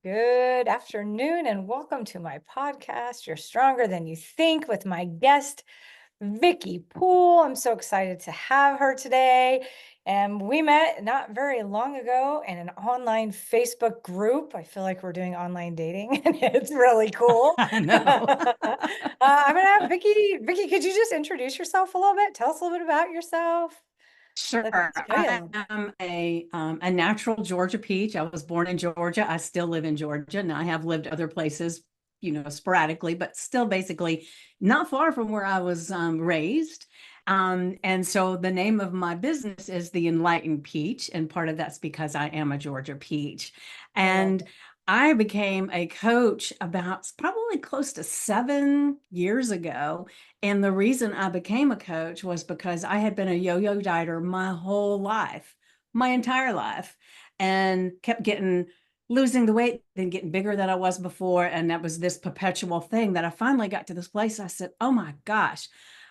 Good afternoon and welcome to my podcast, You're Stronger Than You Think, with my guest, Vickie Poole. I'm so excited to have her today. And we met not very long ago in an online Facebook group. I feel like we're doing online dating and it's really cool. I know. I'm going to have Vickie. Vickie, could you just introduce yourself a little bit? Tell us a little bit about yourself. Let's Sure. know you a I little bit. am a natural Georgia peach. I was born in Georgia. I still live in Georgia, and I have lived other places, sporadically, but still basically not far from where I was raised. And so the name of my business is the Enlightened Peach, and part of that's because I am a Georgia peach. I love And I became a coach about probably close to 7 years ago. And the reason I became a coach was because I had been a yo-yo dieter my whole life, my entire life, and kept losing the weight, then getting bigger than I was before. And that was this perpetual thing that I finally got to this place. I said, oh my gosh,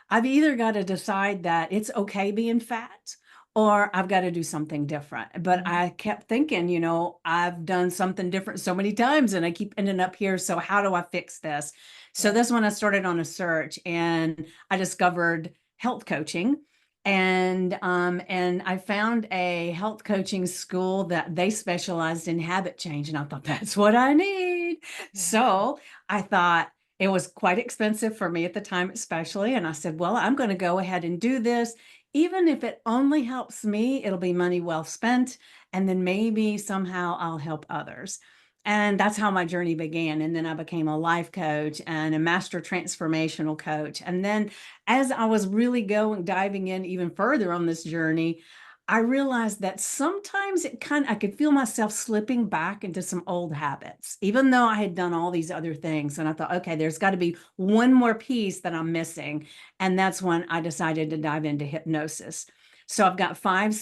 I've either got to decide that it's okay being fat or I've got to do something different. But it. I kept thinking, I've done something different so many times and I keep ending up here. So how do I fix this? So Yeah. this one I started on a search and I discovered health coaching. And I found a health coaching school that they specialized in habit change. And I thought that's what I need. Yeah. So I thought it was quite expensive for me at the time, especially. And I said, well, I'm going to go ahead and do this. Even if it only helps me, it'll be money well spent. And then maybe somehow I'll help others. And that's how my journey began. And then I became a life coach and a master transformational coach. And then as I was really diving in even further on this journey, I realized that sometimes I could feel myself slipping back into some old habits, even though I had done all these other things. And I thought, okay, there's got to be one more piece that I'm missing. And that's when I decided to dive into hypnosis. So I've got five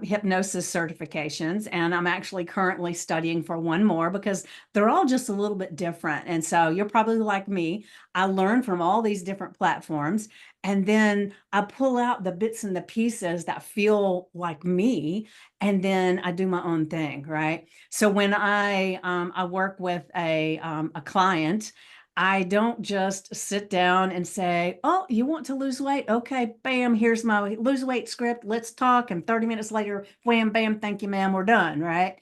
hypnosis certifications, and I'm actually currently studying for one more because they're all just a little bit different. And so you're probably like me. I learn from all these different platforms, and then I pull out the bits and the pieces that feel like me, and then I do my own thing, right? So when I work with a client, I don't just sit down and say, oh, you want to lose weight? Okay, bam, here's my lose weight script. Let's talk. And 30 minutes later, wham, bam, thank you, ma'am, we're done, right?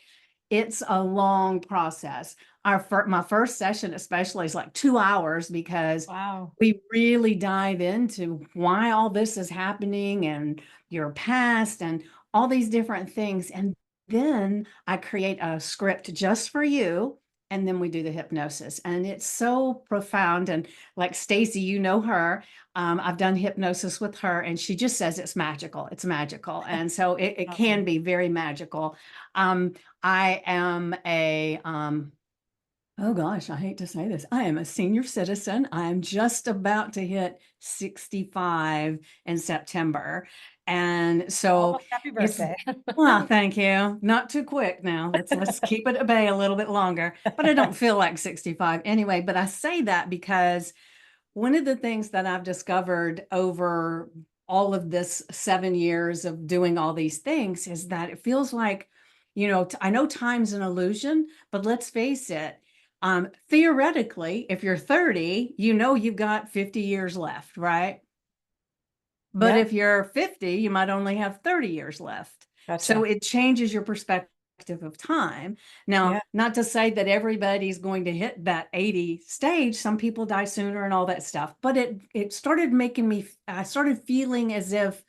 It's a long process. My first session, especially, is like 2 hours because Wow. we really dive into why all this is happening and your past and all these different things. And then I create a script just for you, and then we do the hypnosis, and it's so profound. And like Stacy, you know her. I've done hypnosis with her, and she just says it's magical. It's magical, and so it can Awesome. be very magical. um, I am oh gosh, I hate to say this, I am a senior citizen. I'm just about to hit 65 in September. And so Almost happy it's, birthday. well, thank you. Not too quick now. Let's keep it at bay a little bit longer. But I don't feel like 65 anyway. But I say that because one of the things that I've discovered over all of this 7 years of doing all these things is that it feels like, I know time's an illusion, but let's face it. Theoretically, if you're 30, you've got 50 years left, right? But Yeah, if you're 50, you might only have 30 years left. So gotcha. it changes your perspective of time. Yeah, Now, not to say that everybody's going to hit that 80 stage. Some people die sooner and all that stuff. But it started making me, I started feeling as if,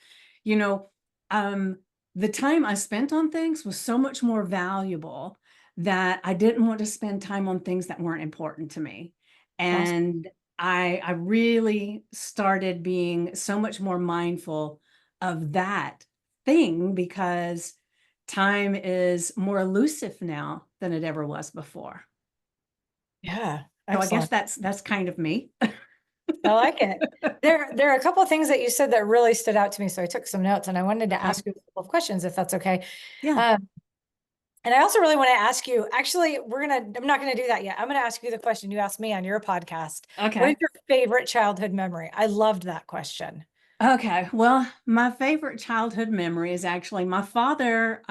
you know, um, the time I spent on things was so much more valuable that I didn't want to spend time on things that weren't important to me. awesome. And I really started being so much more mindful of that thing because time is more elusive now than it ever was before. Yeah, So I guess excellent. that's kind of me. I like it. There are a couple of things that you said that really stood out to me. So I took some notes and I wanted to Okay. ask you a couple of questions if that's okay. Yeah. Um, and I also really want to ask you, actually, I'm not gonna do that yet. I'm gonna ask you the question you asked me on your podcast. What is Okay. your favorite childhood memory? I loved that question. Okay. Well, my favorite childhood memory is actually my father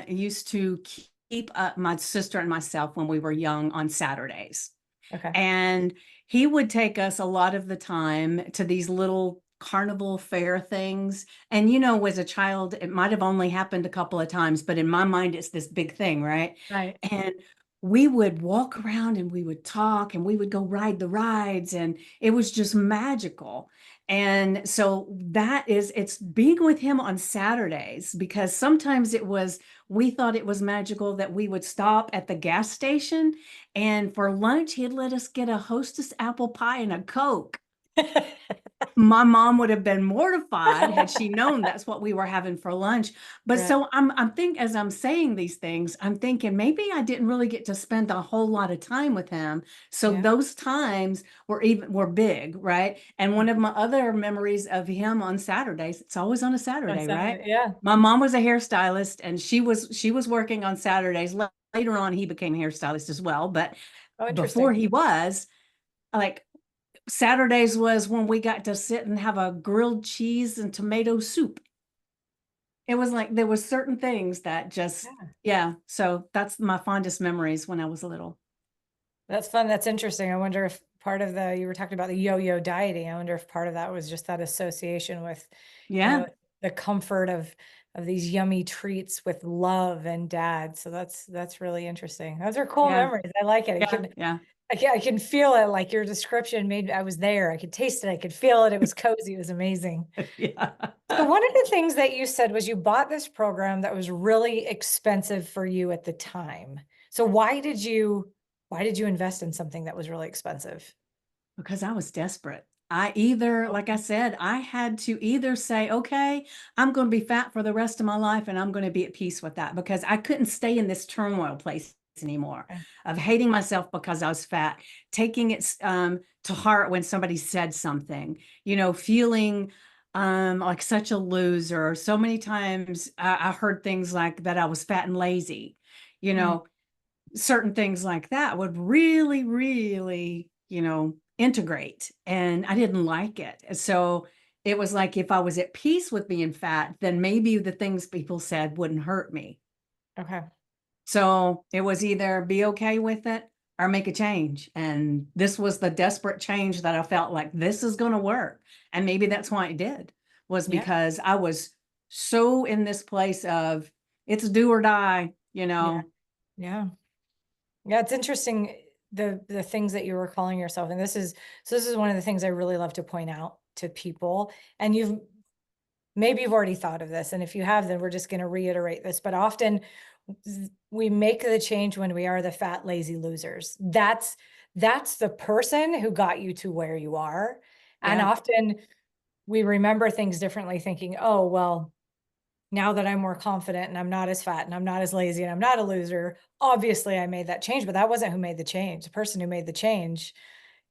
used to keep my sister and myself when we were young on Saturdays. Okay. And he would take us a lot of the time to these little carnival fair things. And, as a child, it might have only happened a couple of times, but in my mind, it's this big thing, right? Right. And we would walk around and we would talk and we would go ride the rides, and it was just magical. And so it's being with him on Saturdays, because sometimes we thought it was magical that we would stop at the gas station, and for lunch, he'd let us get a Hostess apple pie and a Coke. My mom would have been mortified had she known that's what we were having for lunch. But Right. so as I'm saying these things, I'm thinking maybe I didn't really get to spend a whole lot of time with him. So Yeah. those times were big, right? And one of my other memories of him on Saturdays, it's always on a On Saturday, right? Saturday. Yeah. My mom was a hairstylist, and she was working on Saturdays. Later on, he became a hairstylist as well, but Oh, before interesting. he was, like, Saturdays was when we got to sit and have a grilled cheese and tomato soup. It was like there was certain things that just, Yeah. yeah. So that's my fondest memories when I was little. That's fun. That's interesting. I wonder if part of you were talking about the yo-yo dieting. I wonder if part of that was just that association with, you Yeah, know, the comfort of these yummy treats with love and dad. So that's really interesting. Those are cool yeah, memories. I like it. yeah, yeah, I can feel it. Like your description made, I was there. I could taste it. I could feel it. It was cozy. It was amazing. yeah. So one of the things that you said was you bought this program that was really expensive for you at the time. So why did you invest in something that was really expensive? Because I was desperate. I either, like I Okay. said, I had to either say, okay, I'm going to be fat for the rest of my life and I'm going to be at peace with that, because I couldn't stay in this turmoil place anymore Okay. of hating myself because I was fat, taking it to heart when somebody said something, feeling like such a loser. So many times I heard things like that I was fat and lazy, you Mm, know, certain things like that would really, really, integrate. And I didn't like it. So it was like if I was at peace with being fat, then maybe the things people said wouldn't hurt me. okay. So it was either be okay with it or make a change. And this was the desperate change that I felt like this is going to work. And maybe that's why it did, was Yeah. because I was so in this place of it's do or die, Yeah. Yeah. Yeah. It's interesting the things that you were calling yourself. And this is one of the things I really love to point out to people. And maybe you've already thought of this. And if you have, then we're just going to reiterate this. But often we make the change when we are the fat, lazy losers. That's the person who got you to where you are. And Yeah. often we remember things differently, thinking, oh, well, now that I'm more confident and I'm not as fat and I'm not as lazy and I'm not a loser, obviously I made that change, but that wasn't who made the change. The person who made the change,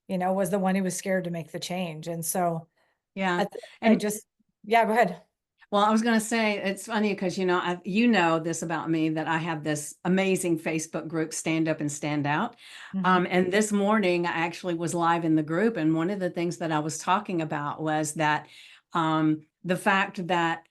was the one who was scared to make the change. And so Yeah. I, I And just, yeah, go ahead. well, I was going to say, it's funny because, you know this about me, that I have this amazing Facebook group, Stand Up and Stand Out. Mhm. And this morning I actually was live in the group. And one of the things that I was talking about was that the fact that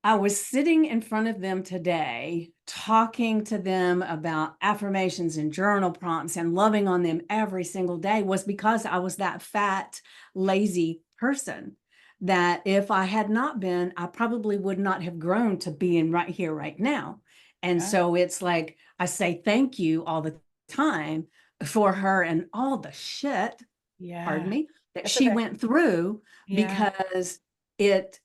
I was sitting in front of them today, talking to them about affirmations and journal prompts and loving on them every single day, was because I was that fat, lazy person. That if I had not been, I probably would not have grown to being right here, right now. And Yeah. so it's like I say thank you all the time for her and all the shit, pardon Yeah. me, that That's she okay. went through, Yeah. because it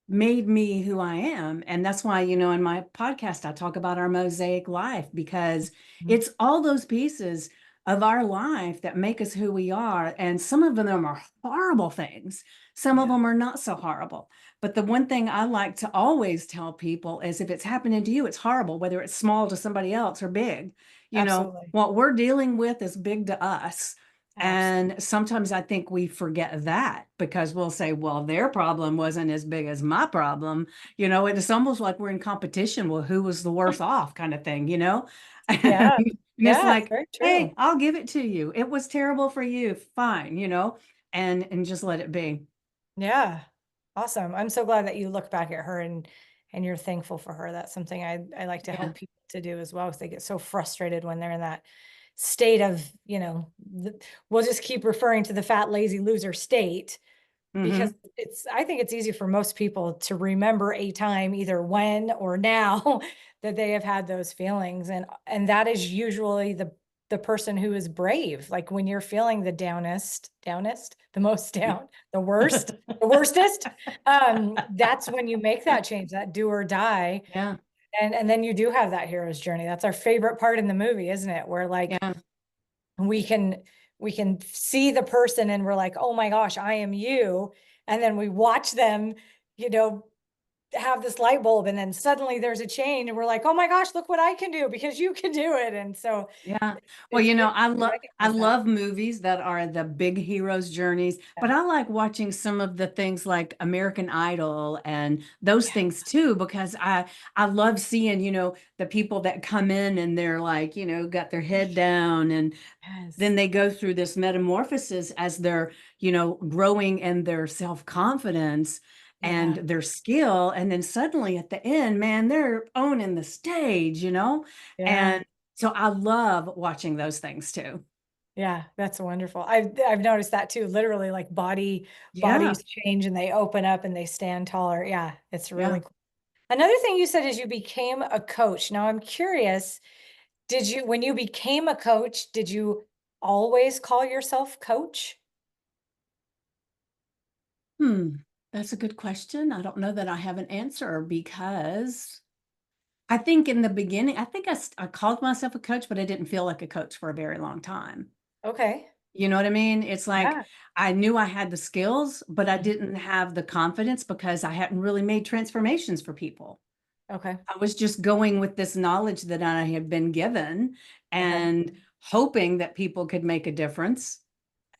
made me who I am. And that's why, in my podcast, I talk about our mosaic life, because Mhm. it's all those pieces of our life that make us who we are. And some of them are horrible things, some of Yeah. them are not so horrible. But the one thing I like to always tell people is if it's happening to you, it's horrible, whether it's small to somebody else or big. Absolutely. What we're dealing with is big to us. Absolutely. And sometimes I think we forget that, because we'll say, well, their problem wasn't as big as my problem. It's almost like we're in competition. Well, who was the worse off kind of thing. Yeah. And it's Yeah. It's like, very hey, true. I'll give it to you. It was terrible for you. Fine. And just let it be. Yeah. Awesome. I'm so glad that you look back at her and you're thankful for her. That's something I like to Yeah. help people to do as well, because they get so frustrated when they're in that state of, we'll just keep referring to the fat, lazy loser state, because Hmm. I think it's easy for most people to remember a time, either when or now, that they have had those feelings. And that is usually the person who is brave. Like when you're feeling the downest, the most down, the worst, the worstest, that's when you make that change, that do or die. Yeah. And then you do have that hero's journey. That's our favorite part in the movie, isn't it? Where like Yeah. we can see the person and we're like, oh my gosh, I am you. And then we watch them, you know, have this light bulb, and then suddenly there's a change and we're like, oh my gosh, look what I can do because you can do it. And so Yeah. Well, it's good I to love recognize that. movies that are the big heroes' journeys, Yeah. but I like watching some of the things like American Idol and those Yeah. things too, because I love seeing, the people that come in and they're like, got their head down, and then Yes. they go through this metamorphosis as they're, growing in their self-confidence and Yeah. their skill. And then suddenly at the end, man, they're owning the stage. Yeah. And so I love watching those things too. Yeah. That's wonderful. I've noticed that too. Literally, like Yeah. bodies change and they open up and they stand taller. Yeah. It's Yeah. really cool. Another thing you said is you became a coach. Now I'm curious, when you became a coach, did you always call yourself coach? Hmm. That's a good question. I don't know that I have an answer because I think in the beginning, I think I called myself a coach, but I didn't feel like a coach for a very long time. Okay. You know what I mean? It's like Yeah. I knew I had the skills, but I Mhm. didn't have the confidence because I hadn't really made transformations for people. Okay. I was just going with this knowledge that I had been given Okay. and hoping that people could make a difference,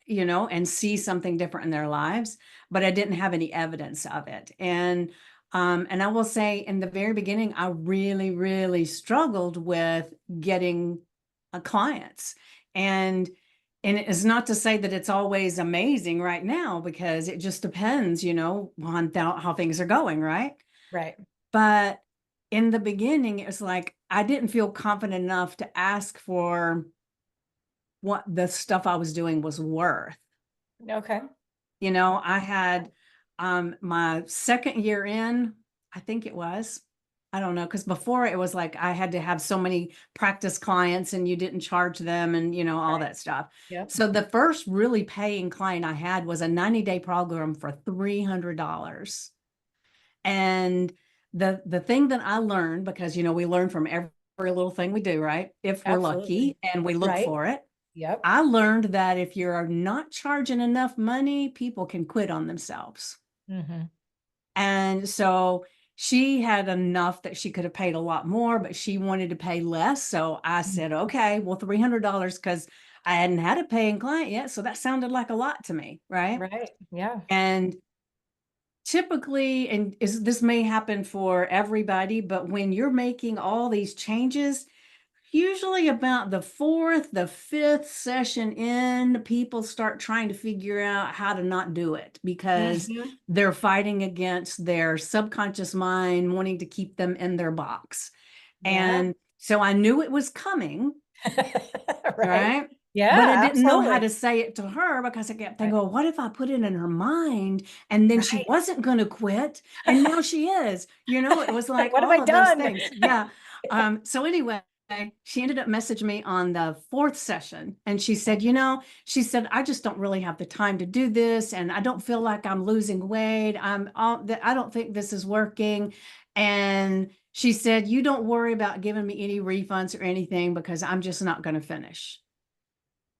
and see something different in their lives, but I didn't have any evidence of it. And I will say in the very beginning, I really, really struggled with getting clients. And and it's not to say that it's always amazing right now, because it just depends, on how things are going, right? Right. But in the beginning, it was like I didn't feel confident enough to ask for what the stuff I was doing was worth. Okay. I had my second year in, I think it was. I don't know, because before it was like I had to have so many practice clients and you didn't charge them and all Right. that stuff. Yep. So the first really paying client I had was a 90-day program for $300. And the thing that I learned, because we learn from every little thing we do, right? If we're Absolutely. lucky and we look Right. for it. Yep. I learned that if you're not charging enough money, people can quit on themselves. Hmm. And so she had enough that she could have paid a lot more, but she wanted to pay less. So I said, okay, well, $300, because I hadn't had a paying client yet. So that sounded like a lot to me. Right. Right. Yeah. And typically, and this may happen for everybody, but when you're making all these changes, usually about the fourth, the fifth session in, people start trying to figure out how to not do it because Hmm. they're fighting against their subconscious mind, wanting to keep them in their box. Yeah. And so I knew it was coming, Right. right? But I Yeah, didn't know how absolutely. to say it to her because I kept thinking, Right. well, what if I put it in her mind and then she Right. wasn't going to quit and now she is? It was like What have I all of those done? things. Yeah. So anyway, she ended up messaging me on the fourth session and she said, she said, I just don't really have the time to do this. And I don't feel like I'm losing weight. I don't think this is working. And she said, you don't worry about giving me any refunds or anything because I'm just not going to finish.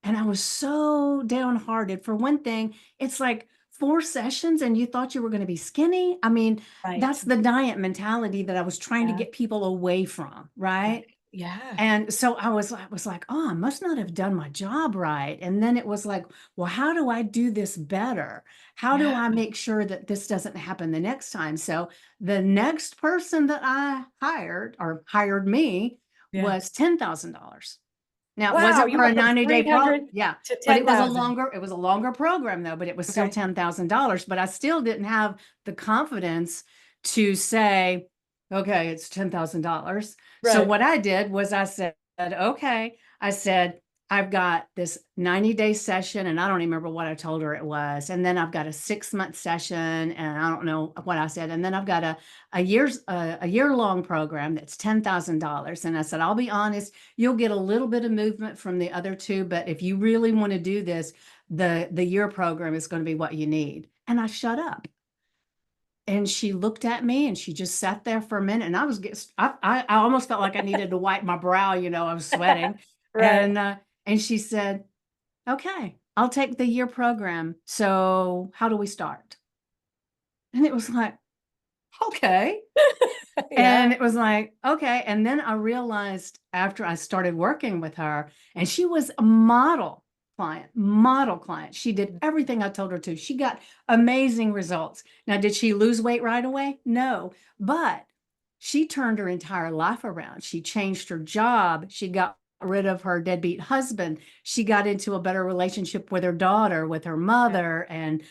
And I was so downhearted. For one thing, it's like 4 sessions and you thought you were going to be skinny. I mean, Right. that's the diet mentality that I was trying to Yeah. get people away from, Right. right? Yeah. And so I was like, oh, I must not have done my job right. And then it was like, well, how do I do this better? How do Yeah. I make sure that this doesn't happen the next time? So the next person that I hired or hired me Yeah. was $10,000. Now, it Wow. wasn't You for a went from 90-day 300 yeah, to but it was a 10,000. longer program though, but it was still Okay. $10,000, but I still didn't have the confidence to say, okay, it's $10,000. So Right. what I did was I said, okay, I said, I've got this 90-day session, and I don't even remember what I told her it was. And then I've got a 6-month session, and I don't know what I said. And then I've got a year-long program that's $10,000. And I said, I'll be honest, you'll get a little bit of movement from the other two, but if you really want to do this, the year program is going to be what you need. And I shut up. And she looked at me and she just sat there for a minute, and I was I almost felt like I needed to wipe my brow, I was sweating. Right. And she said, okay, I'll take the year program. So how do we start? And it was like, okay. Yeah. And it was like, okay. And then I realized after I started working with her, and she was a model client. She did everything I told her to. She got amazing results. Now, did she lose weight right away? No, but she turned her entire life around. She changed her job. She got rid of her deadbeat husband. She got into a better relationship with her daughter, with her Yeah. mother, and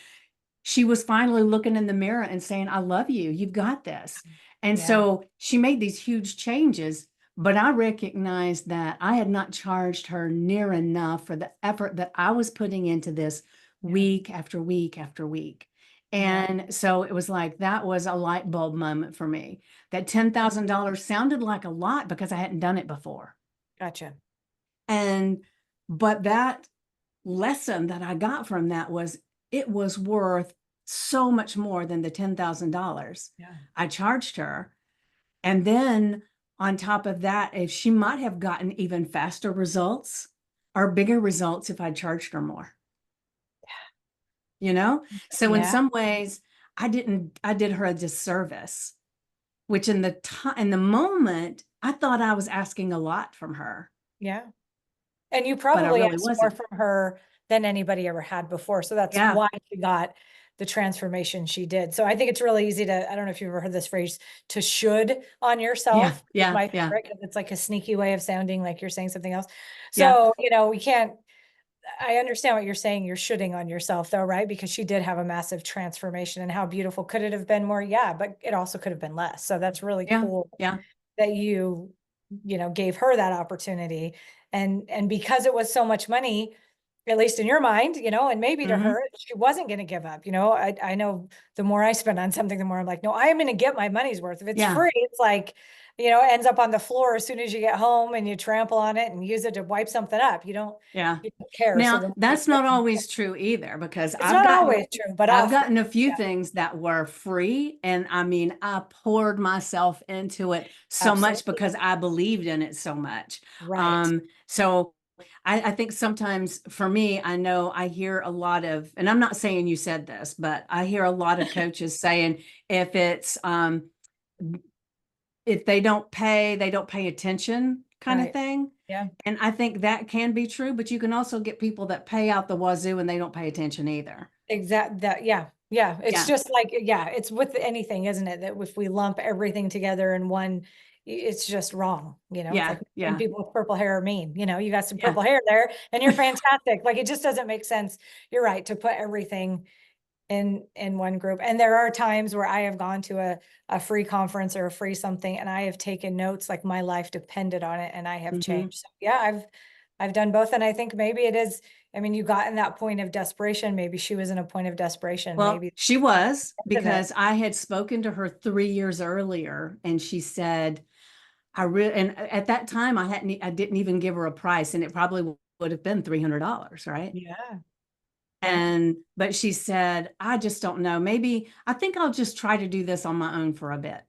she was finally looking in the mirror and saying, I love you. You've got this. And Yeah. so she made these huge changes, but I recognized that I had not charged her near enough for the effort that I was putting into this Yeah. week after week after week. Yeah. And so it was like that was a light bulb moment for me. That $10,000 sounded like a lot because I hadn't done it before. Gotcha. And but that lesson that I got from that was it was worth so much more than the $10,000 Yeah. I charged her. And then on top of that, if she might have gotten even faster results or bigger results if I charged her more, you know? So in Yeah. some ways, I did her a disservice, which in the moment, I thought I was asking a lot from her, Yeah. And you but I probably really asked more wasn't. from her than anybody ever had before. So that's Yeah. why she got the transformation she did. So I think it's really easy to, I don't know if you've ever heard this phrase, to should on Yeah. yourself is Yeah. my Yeah. favorite because it's like a sneaky way of sounding like you're saying something else. Yeah. So, we can't, I understand what you're saying. You're shooting on yourself though, right? Because she did have a massive transformation and how beautiful could it have been more? Yeah, but it also could have been less. So that's really Yeah. cool Yeah. that you gave her that opportunity. And because it was so much money, at least in your mind, and maybe to Hmm. her, she wasn't going to give up. I know the more I spend on something, the more I'm like, no, I am going to get my money's worth. If it's Yeah. free, it's like, it ends up on the floor as soon as you get home and you trample on it and use it to wipe something up. Yeah. You don't care. So Now, the more you that's not spend, always true either because it's not always true, but I've often. gotten a few Yeah, things that were free, and I mean, I poured myself into it so much absolutely. because I believed in it so much. Right. So I think sometimes for me, I know I hear a lot of, and I'm not saying you said this, but I hear a lot of coaches saying if it's if they don't pay attention kind of Right. thing. Yeah. And I think that can be true, but you can also get people that pay out the wazoo and they don't pay attention either. Exact that, yeah, yeah. It's Yeah. just like, yeah, it's with anything, isn't it? That if we lump everything together in one, it's just wrong. It's Yeah. like when Yeah. people with purple hair are mean, you got some Yeah. purple hair there and you're fantastic. Like it just doesn't make sense. You're right to put everything in one group. And there are times where I have gone to a free conference or a free something and I have taken notes like my life depended on it and I have Hmm. changed. So yeah, I've done both. And I think maybe it is, I mean, you got in that point of desperation. Maybe she was in a point of desperation. Well, Maybe she was of it. because I had spoken to her 3 years earlier and she said, and at that time I didn't even give her a price and it probably would have been $300, right? Yeah. Yeah. But she said, I just don't know. Maybe I think I'll just try to do this on my own for a bit.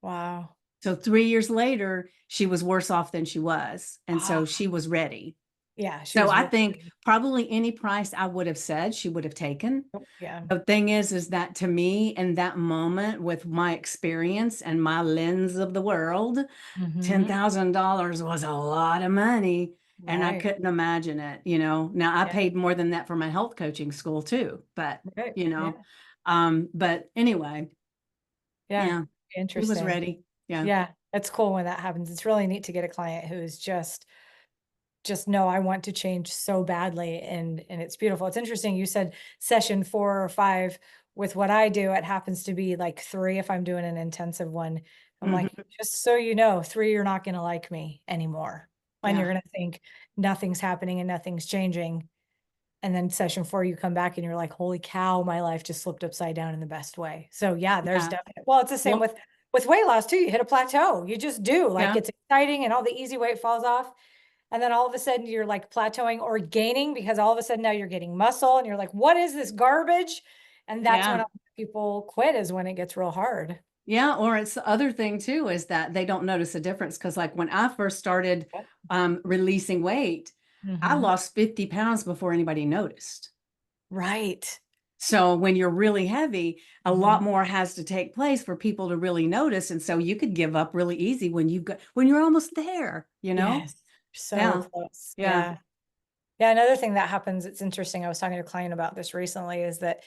Wow. So 3 years later, she was worse off than she was. And so Ah, she was ready. yeah. She So was I really, think probably any price I would have said, she would have taken. yeah. The thing is that to me, in that moment, with my experience and my lens of the world, Hmm. $10,000 was a lot of money. And I Right. couldn't imagine it. Now I Yeah. paid more than that for my health coaching school too, but Right. you Yeah. know, but anyway, Yeah. yeah, she was Interesting. ready. Yeah. Yeah. It's cool when that happens. It's really neat to get a client who is just no, I want to change so badly and it's beautiful. It's interesting. You said session 4 or 5 with what I do. It happens to be like 3 if I'm doing an intensive one. I'm like, Mhm. just so you know, 3, you're not gonna like me anymore. And you're Yeah. gonna think nothing's happening and nothing's changing. And then session 4, you come back and you're like, "Holy cow, my life just flipped upside down in the best way." So, yeah, there's Yeah. definitely well, it's the same Well, with weight loss too, you hit a plateau, you just do, like, yeah. it's exciting and all the easy weight falls off, and then all of a sudden you're, like, plateauing or gaining because all of a sudden now you're getting muscle and you're like, "What is this garbage?" And that's when Yeah. a lot of people quit is when it gets real hard. Yeah, or it's the other thing too is that they don't notice a difference because like when I first started Yep. releasing weight, I Mhm. lost 50 pounds before anybody noticed. Right. So when you're really heavy, a lot Mhm. more has to take place for people to really notice. And so you could give up really easy when when you're almost there, you know? Yes. So Yeah. close. Yeah. Yeah. Yeah, another thing that happens, it's interesting, I was talking to a client about this recently, is that,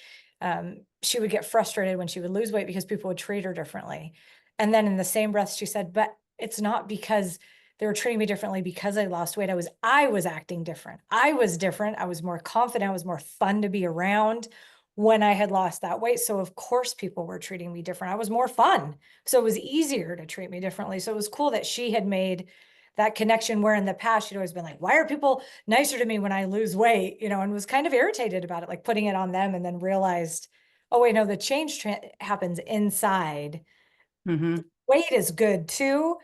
she would get frustrated when she would lose weight because people would treat her differently. And then in the same breath, she said, "But it's not because they were treating me differently because I lost weight. I was acting different. I was different. I was more confident. I was more fun to be around when I had lost that weight. So of course people were treating me different. I was more fun. So it was easier to treat me differently. So it was cool that she had made that connection where in the past she'd always been like, why are people nicer to me when I lose weight, and was kind of irritated about it, like putting it on them and then realized, oh, wait, no, the change happens inside. Hmm. Weight is good too,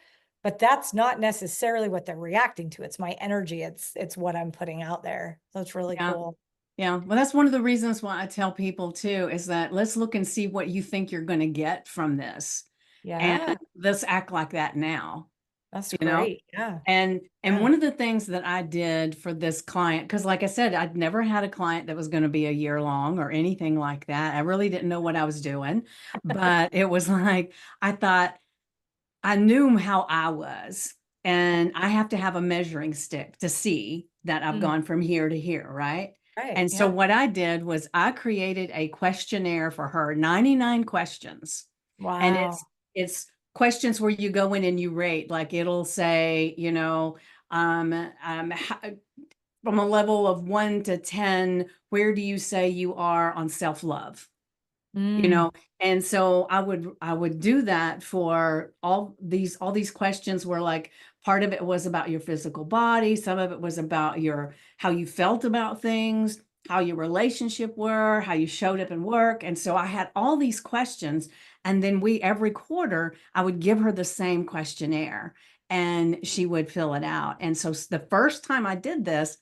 but that's not necessarily what they're reacting to. It's my energy. It's what I'm putting out there. So it's really Yeah. cool. Yeah. Well, that's one of the reasons why I tell people too is that let's look and see what you think you're going to get from this. And Yeah, let's act like that now, that's you know? great. Yeah. And Yeah. one of the things that I did for this client, because like I said, I'd never had a client that was going to be a year long or anything like that. I really didn't know what I was doing, but it was like I thought I knew how I was, and I have to have a measuring stick to see that I've Mm, gone from here to here, right? right. And so Yeah. what I did was I created a questionnaire for her, 99 questions. And Wow. it's questions where you go in and you rate, like it'll say, um, how, from a level of 1 to 10, where do you say you are on self-love? you Mm, know and so I would do that for all these questions where like part of it was about your physical body, some of it was about your how you felt about things, how your relationship were, how you showed up in work. And so I had all these questions, and then we every quarter I would give her the same questionnaire and she would fill it out. And so the first time I did this,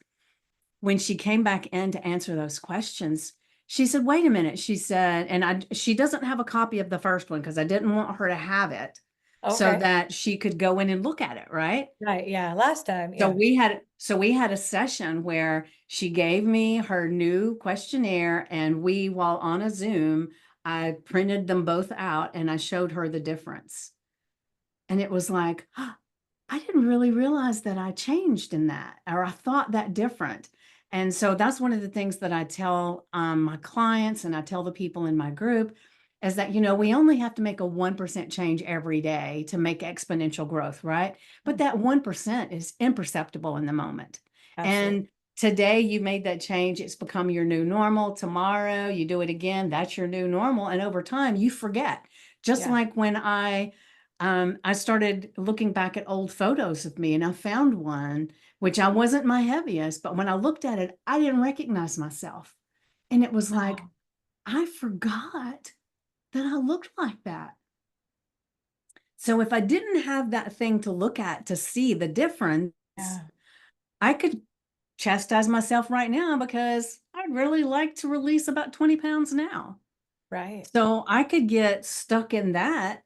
when she came back in to answer those questions, she said, "Wait a minute." She said, and she doesn't have a copy of the first one because I didn't want her to have it so okay. that she could go in and look at it, right? Right. Yeah. Last time. So Yeah. we had a session where she gave me her new questionnaire, and while on a Zoom, I printed them both out and I showed her the difference. And it was like, I didn't really realize that I changed in that, or I thought that different. And so that's one of the things that I tell my clients and I tell the people in my group is that, we only have to make a 1% change every day to make exponential growth, right? But Mm, that 1% is imperceptible in the moment. absolutely. And today you made that change, it's become your new normal. Tomorrow you do it again, that's your new normal. And over time you forget. Just Yeah. like when I started looking back at old photos of me and I found one, which I wasn't my heaviest, but when I looked at it, I didn't recognize myself. And it was like, Wow. I forgot that I looked like that. So if I didn't have that thing to look at to see the difference, Yeah. I could chastise myself right now because I'd really like to release about 20 pounds now. Right. So I could get stuck in that,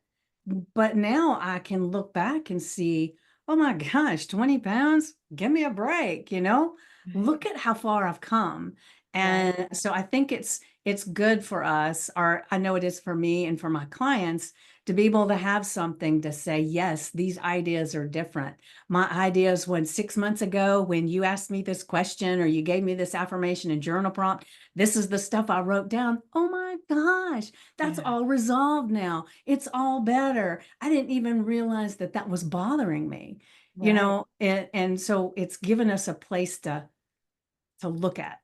but now I can look back and see, oh my gosh, 20 pounds, give me a break, Right. look at how far I've come. Right. And so I think it's good for us, or I know it is for me and for my clients, to be able to have something to say, yes, these ideas are different. My ideas when 6 months ago, when you asked me this question or you gave me this affirmation and journal prompt, this is the stuff I wrote down. Oh my gosh, that's Yeah. all resolved now. It's all better. I didn't even realize that that was bothering me, Right. and so it's given us a place to look at.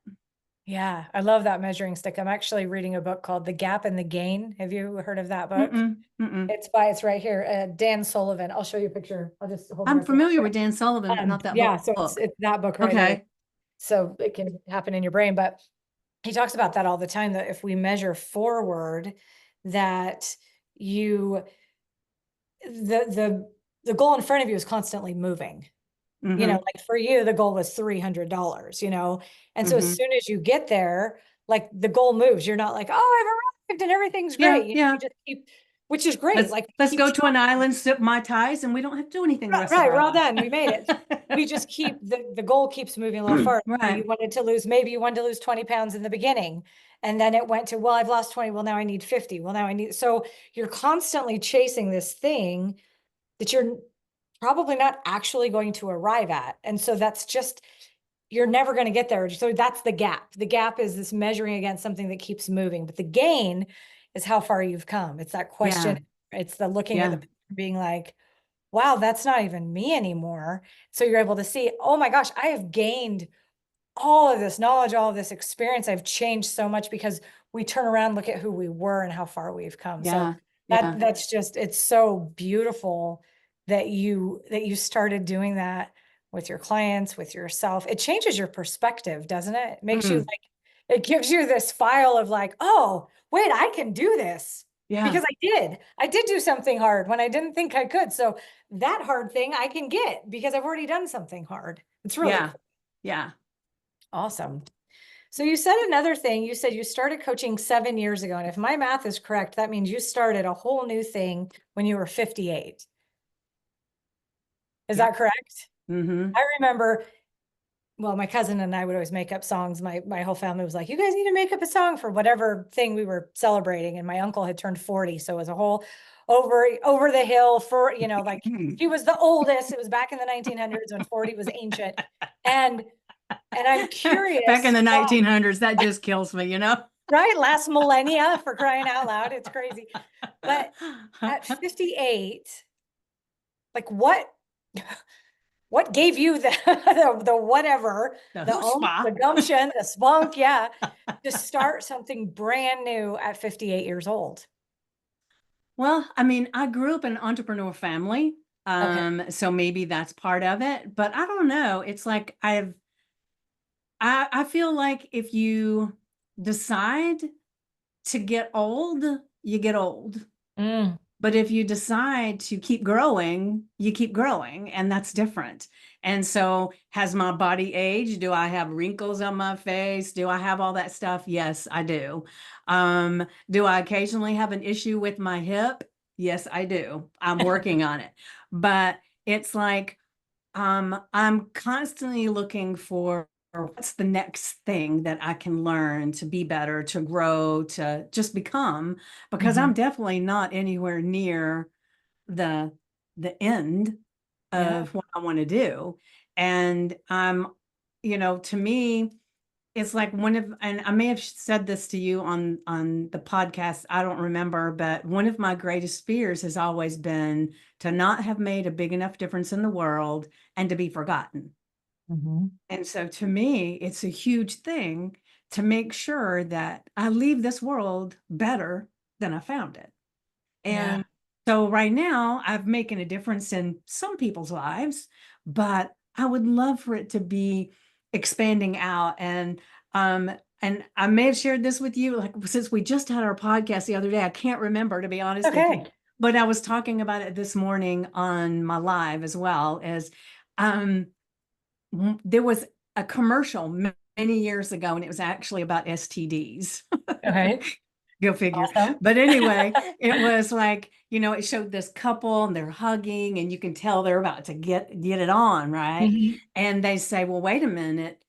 Yeah, I love that measuring stick. I'm actually reading a book called The Gap and the Gain. Have you heard of that book? Mm-mm, mm-mm. It's right here, Dan Sullivan. I'll show you a picture. I'll just hold it I'm up real familiar quick. with Dan Sullivan, but not that Yeah, so book. it's that book right there. Okay. So it can happen in your brain, but he talks about that all the time, that if we measure forward, that you the goal in front of you is constantly moving. Mm-hmm. Like for you, the goal was $300, and so as Mm-hmm. soon as you get there, like the goal moves. You're not like, oh, I've arrived and everything's Yeah, great. yeah. You just keep, which is great. Like Let's keep go to an island, sip Mai Tais, and we don't have to do anything the right, rest of right, our we're all lives. done. We made it. We just keep the goal keeps moving a little farther. So you Right. wanted to lose, maybe you wanted to lose 20 pounds in the beginning. And then it went to, well, I've lost 20. Well, now I need 50. Well, now I need, so you're constantly chasing this thing that you're probably not actually going to arrive at. And so that's just, you're never going to get there. So that's the gap. The gap is this measuring against something that keeps moving, but the gain is how far you've come. It's that question. Yeah. It's the looking at the Yeah. picture being like, wow, that's not even me anymore. So you're able to see, oh my gosh, I have gained all of this knowledge, all of this experience. I've changed so much because we turn around, look at who we were and how far we've come. So Yeah. Yeah. that's just, it's so beautiful that you started doing that with your clients, with yourself. It changes your perspective, doesn't it? It makes you Mm. like, it gives you this file of like, oh, wait, I can do this Yeah. because I did do something hard when I didn't think I could. So that hard thing I can get because I've already done something hard. It's really Yeah. cool. Yeah. Awesome. So you said another thing. You said you started coaching 7 years ago. And if my math is correct, that means you started a whole new thing when you were 58. Is Yep. that correct? Mm-hmm. I remember, well, my cousin and I would always make up songs. My whole family was like, you guys need to make up a song for whatever thing we were celebrating. And my uncle had turned 40. So it was a whole over the hill for, like he was the oldest. It was back in the 1900s when 40 was ancient. And I'm Back in curious the why, 1900s, that just kills me, you know? right? Last millennia, for crying out loud. It's crazy. But at 58, like what gave you the the whatever, The the chutzpah. gumption, the spunk, yeah, to start something brand new at 58 years old? Well, I mean, I grew up in an entrepreneur family. Okay. So maybe that's part of it, but I don't know. It's like I feel like if you decide to get old, you get old. Mm, But if you decide to keep growing, you keep growing, and that's different. And so, has my body aged? Do I have wrinkles on my face? Do I have all that stuff? Yes, I do. Do I occasionally have an issue with my hip? Yes, I do. I'm working on it. But it's like I'm constantly looking for what's the next thing that I can learn to be better, to grow, to just become, because I'm mhm. definitely not anywhere near the end Yeah. of what I want to do. And to me, it's like one of, and I may have said this to you on the podcast, I don't remember, but one of my greatest fears has always been to not have made a big enough difference in the world and to be forgotten. Mhm. And so to me, it's a huge thing to make sure that I leave this world better than I found it. Yeah. And so right now, I'm making a difference in some people's lives, but I would love for it to be expanding out. And I may have shared this with you, like since we just had our podcast the other day, I can't remember, to be honest with you. Okay. But I was talking about it this morning on my live as well, as um there was a commercial many years ago, and it was actually about STDs. Okay. Go figure. Awesome. But anyway, it was like, it showed this couple and they're hugging and you can tell they're about to get it on, right? Mhm. And they say, well, wait a minute,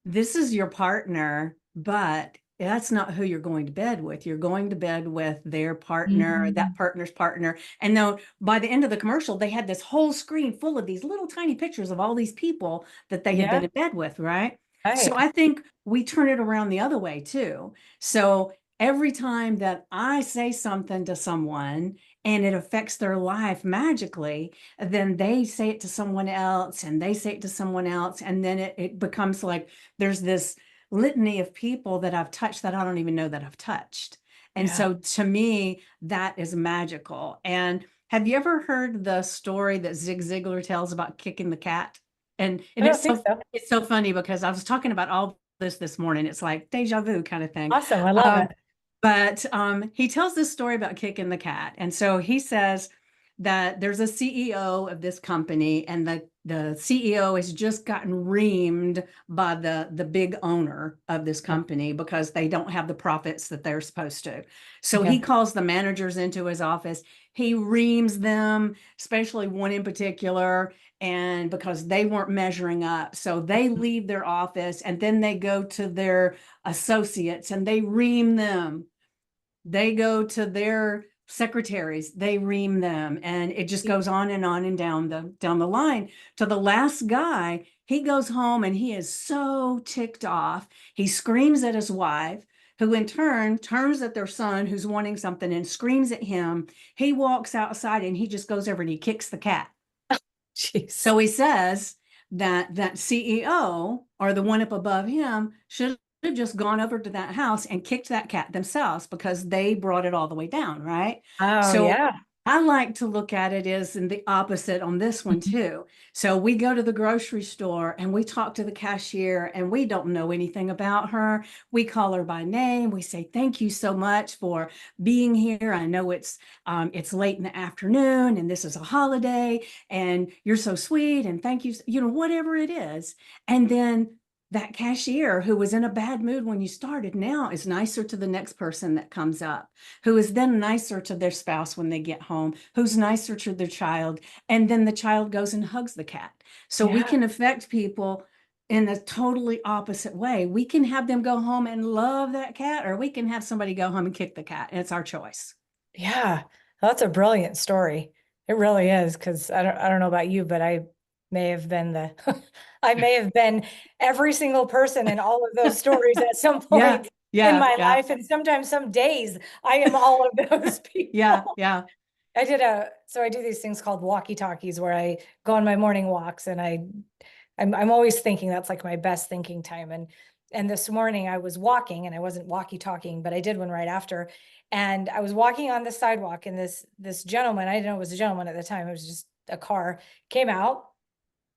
this is your partner, but that's not who you're going to bed with. You're going to bed with their partner, that Mhm. partner's partner. And though by the end of the commercial, they had this whole screen full of these little tiny pictures of all these people that they had been Yeah. in bed with, right? So Right. I think we turn it around the other way too. So every time that I say something to someone and it affects their life magically, then they say it to someone else and they say it to someone else. And then it becomes like there's this litany of people that I've touched that I don't even know that I've touched. And Yeah. so to me, that is magical. And have you ever heard the story that Zig Ziglar tells about kicking the cat? And I don't think so. it's so funny because I was talking about all this morning. It's like deja vu kind of thing. Awesome. I love it. But he tells this story about kicking the cat. And so he says that there's a CEO of this company, and the CEO has just gotten reamed by the big owner of this company because they don't have the profits that they're supposed to. So he Okay. calls the managers into his office. He reams them, especially one in particular, and because they weren't measuring up. So they leave their office and then they go to their associates and they ream them. They go to their secretaries, they ream them, and it just goes on and down the line to the last guy. He goes home and he is so ticked off. He screams at his wife, who in turn turns at their son who's wanting something and screams at him. He walks outside and he just goes over and he kicks the cat. Jeez. So he says that that CEO or the one up above him should have just gone over to that house and kicked that cat themselves because they brought it all the way down, right? Oh, So yeah. I like to look at it as in the opposite on this one too. So we go to the grocery store and we talk to the cashier and we don't know anything about her. We call her by name. We say, thank you so much for being here. I know it's late in the afternoon and this is a holiday and you're so sweet and thank you, whatever it is. And then that cashier who was in a bad mood when you started now is nicer to the next person that comes up, who is then nicer to their spouse when they get home, who's nicer to their child. And then the child goes and hugs the cat. So we Yeah. can affect people in a totally opposite way. We can have them go home and love that cat, or we can have somebody go home and kick the cat. And it's our choice. Yeah. That's a brilliant story. It really is, because I don't know about you, but I may have been the I may have been every single person in all of those stories at some Yeah, point in yeah, my yeah, life. And sometimes some days I am all of those yeah, people. yeah, So I do these things called walkie talkies where I go on my morning walks, and I'm always thinking that's like my best thinking time. And this morning I was walking, and I wasn't walkie talking, but I did one right after. And I was walking on the sidewalk, and this gentleman, I didn't know it was a gentleman at the time, it was just a car, came out.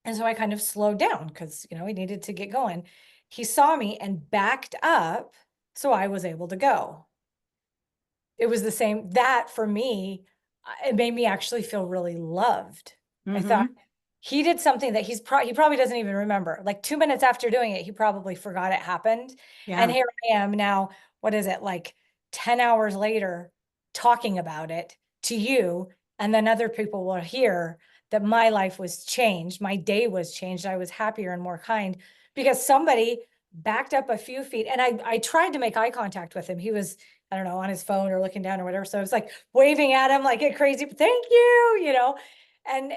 And so I kind of slowed down because, he needed to get going. He saw me and backed up, so I was able to go. It was the same that for me, it made me actually feel really loved. I thought mm-hmm. he did something that he probably doesn't even remember. Like 2 minutes after doing it, he probably forgot it happened. And Yeah, here I am now, what is it, like 10 hours later, talking about it to you. And then other people will hear that my life was changed. My day was changed. I was happier and more kind because somebody backed up a few feet. And I tried to make eye contact with him. He was, I don't know, on his phone or looking down or whatever. So I was like waving at him like a crazy, thank you. And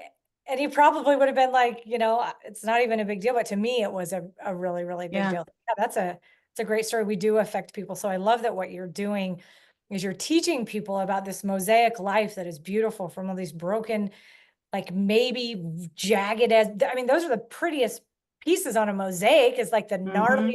he probably would have been like, it's not even a big deal. But to me, it was a really, really big yeah. deal. Yeah, it's a great story. We do affect people. So I love that what you're doing is you're teaching people about this mosaic life that is beautiful from all these broken, like maybe jagged as, I mean, those are the prettiest pieces on a mosaic, is like the Mm-hmm. gnarliest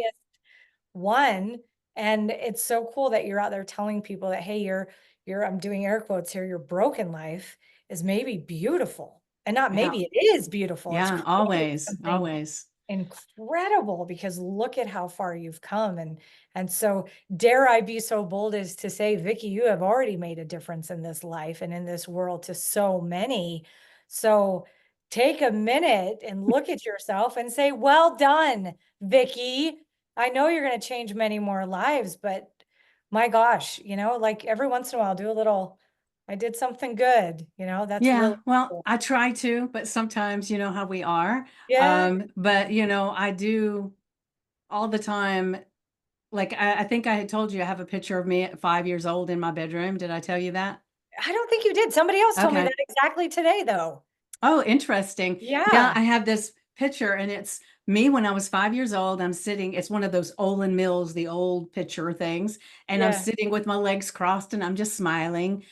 one. And it's so cool that you're out there telling people that, hey, I'm doing air quotes here, your broken life is maybe beautiful. And not Yeah, maybe, it is beautiful. It's yeah, creating always, something always. incredible, because look at how far you've come. And so dare I be so bold as to say, Vicki, you have already made a difference in this life and in this world to so many. So take a minute and look at yourself and say, well done, Vicki. I know you're going to change many more lives, but my gosh, like every once in a while, do a little, I did something good, that's Yeah, really well, cool. I try to, but sometimes you know how we are. Yeah. But I do all the time. Like I think I had told you I have a picture of me at 5 years old in my bedroom. Did I tell you that? I don't think you did. Somebody else told me Okay. that exactly today, though. Oh, interesting. Yeah, Yeah. I have this picture and it's me when I was 5 years old. I'm sitting, it's one of those Olin Mills, the old picture things. And I'm Yeah. sitting with my legs crossed and I'm just smiling.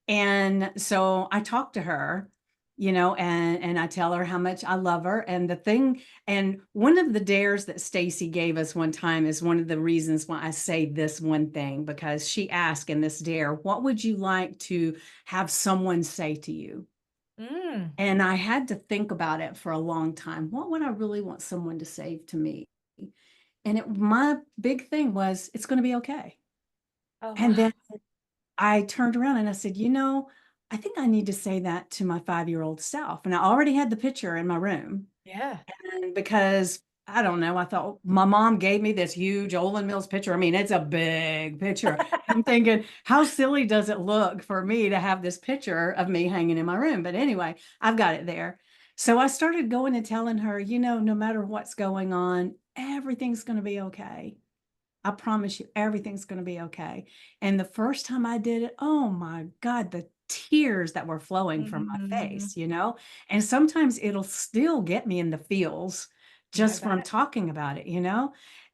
And so I talked to her and I tell her how much I love her. And one of the dares that Stacy gave us one time is one of the reasons why I say this one thing, because she asked in this dare, what would you like to have someone say to you? Mm. And I had to think about it for a long time. What would I really want someone to say to me? And my big thing was, it's going to be okay. Oh, And wow. then I turned around and I said, I think I need to say that to my 5-year-old self. And I already had the picture in my room. Yeah. And because I don't know, I thought my mom gave me this huge Olin Mills picture. I mean, it's a big picture. I'm thinking, how silly does it look for me to have this picture of me hanging in my room? But anyway, I've got it there. So I started going and telling her, no matter what's going on, everything's going to be okay. I promise you, everything's going to be okay. And the first time I did it, oh my God, the tears that were flowing from my Mhm. face. And sometimes it'll still get me in the feels Yeah, I just bet. from talking about it.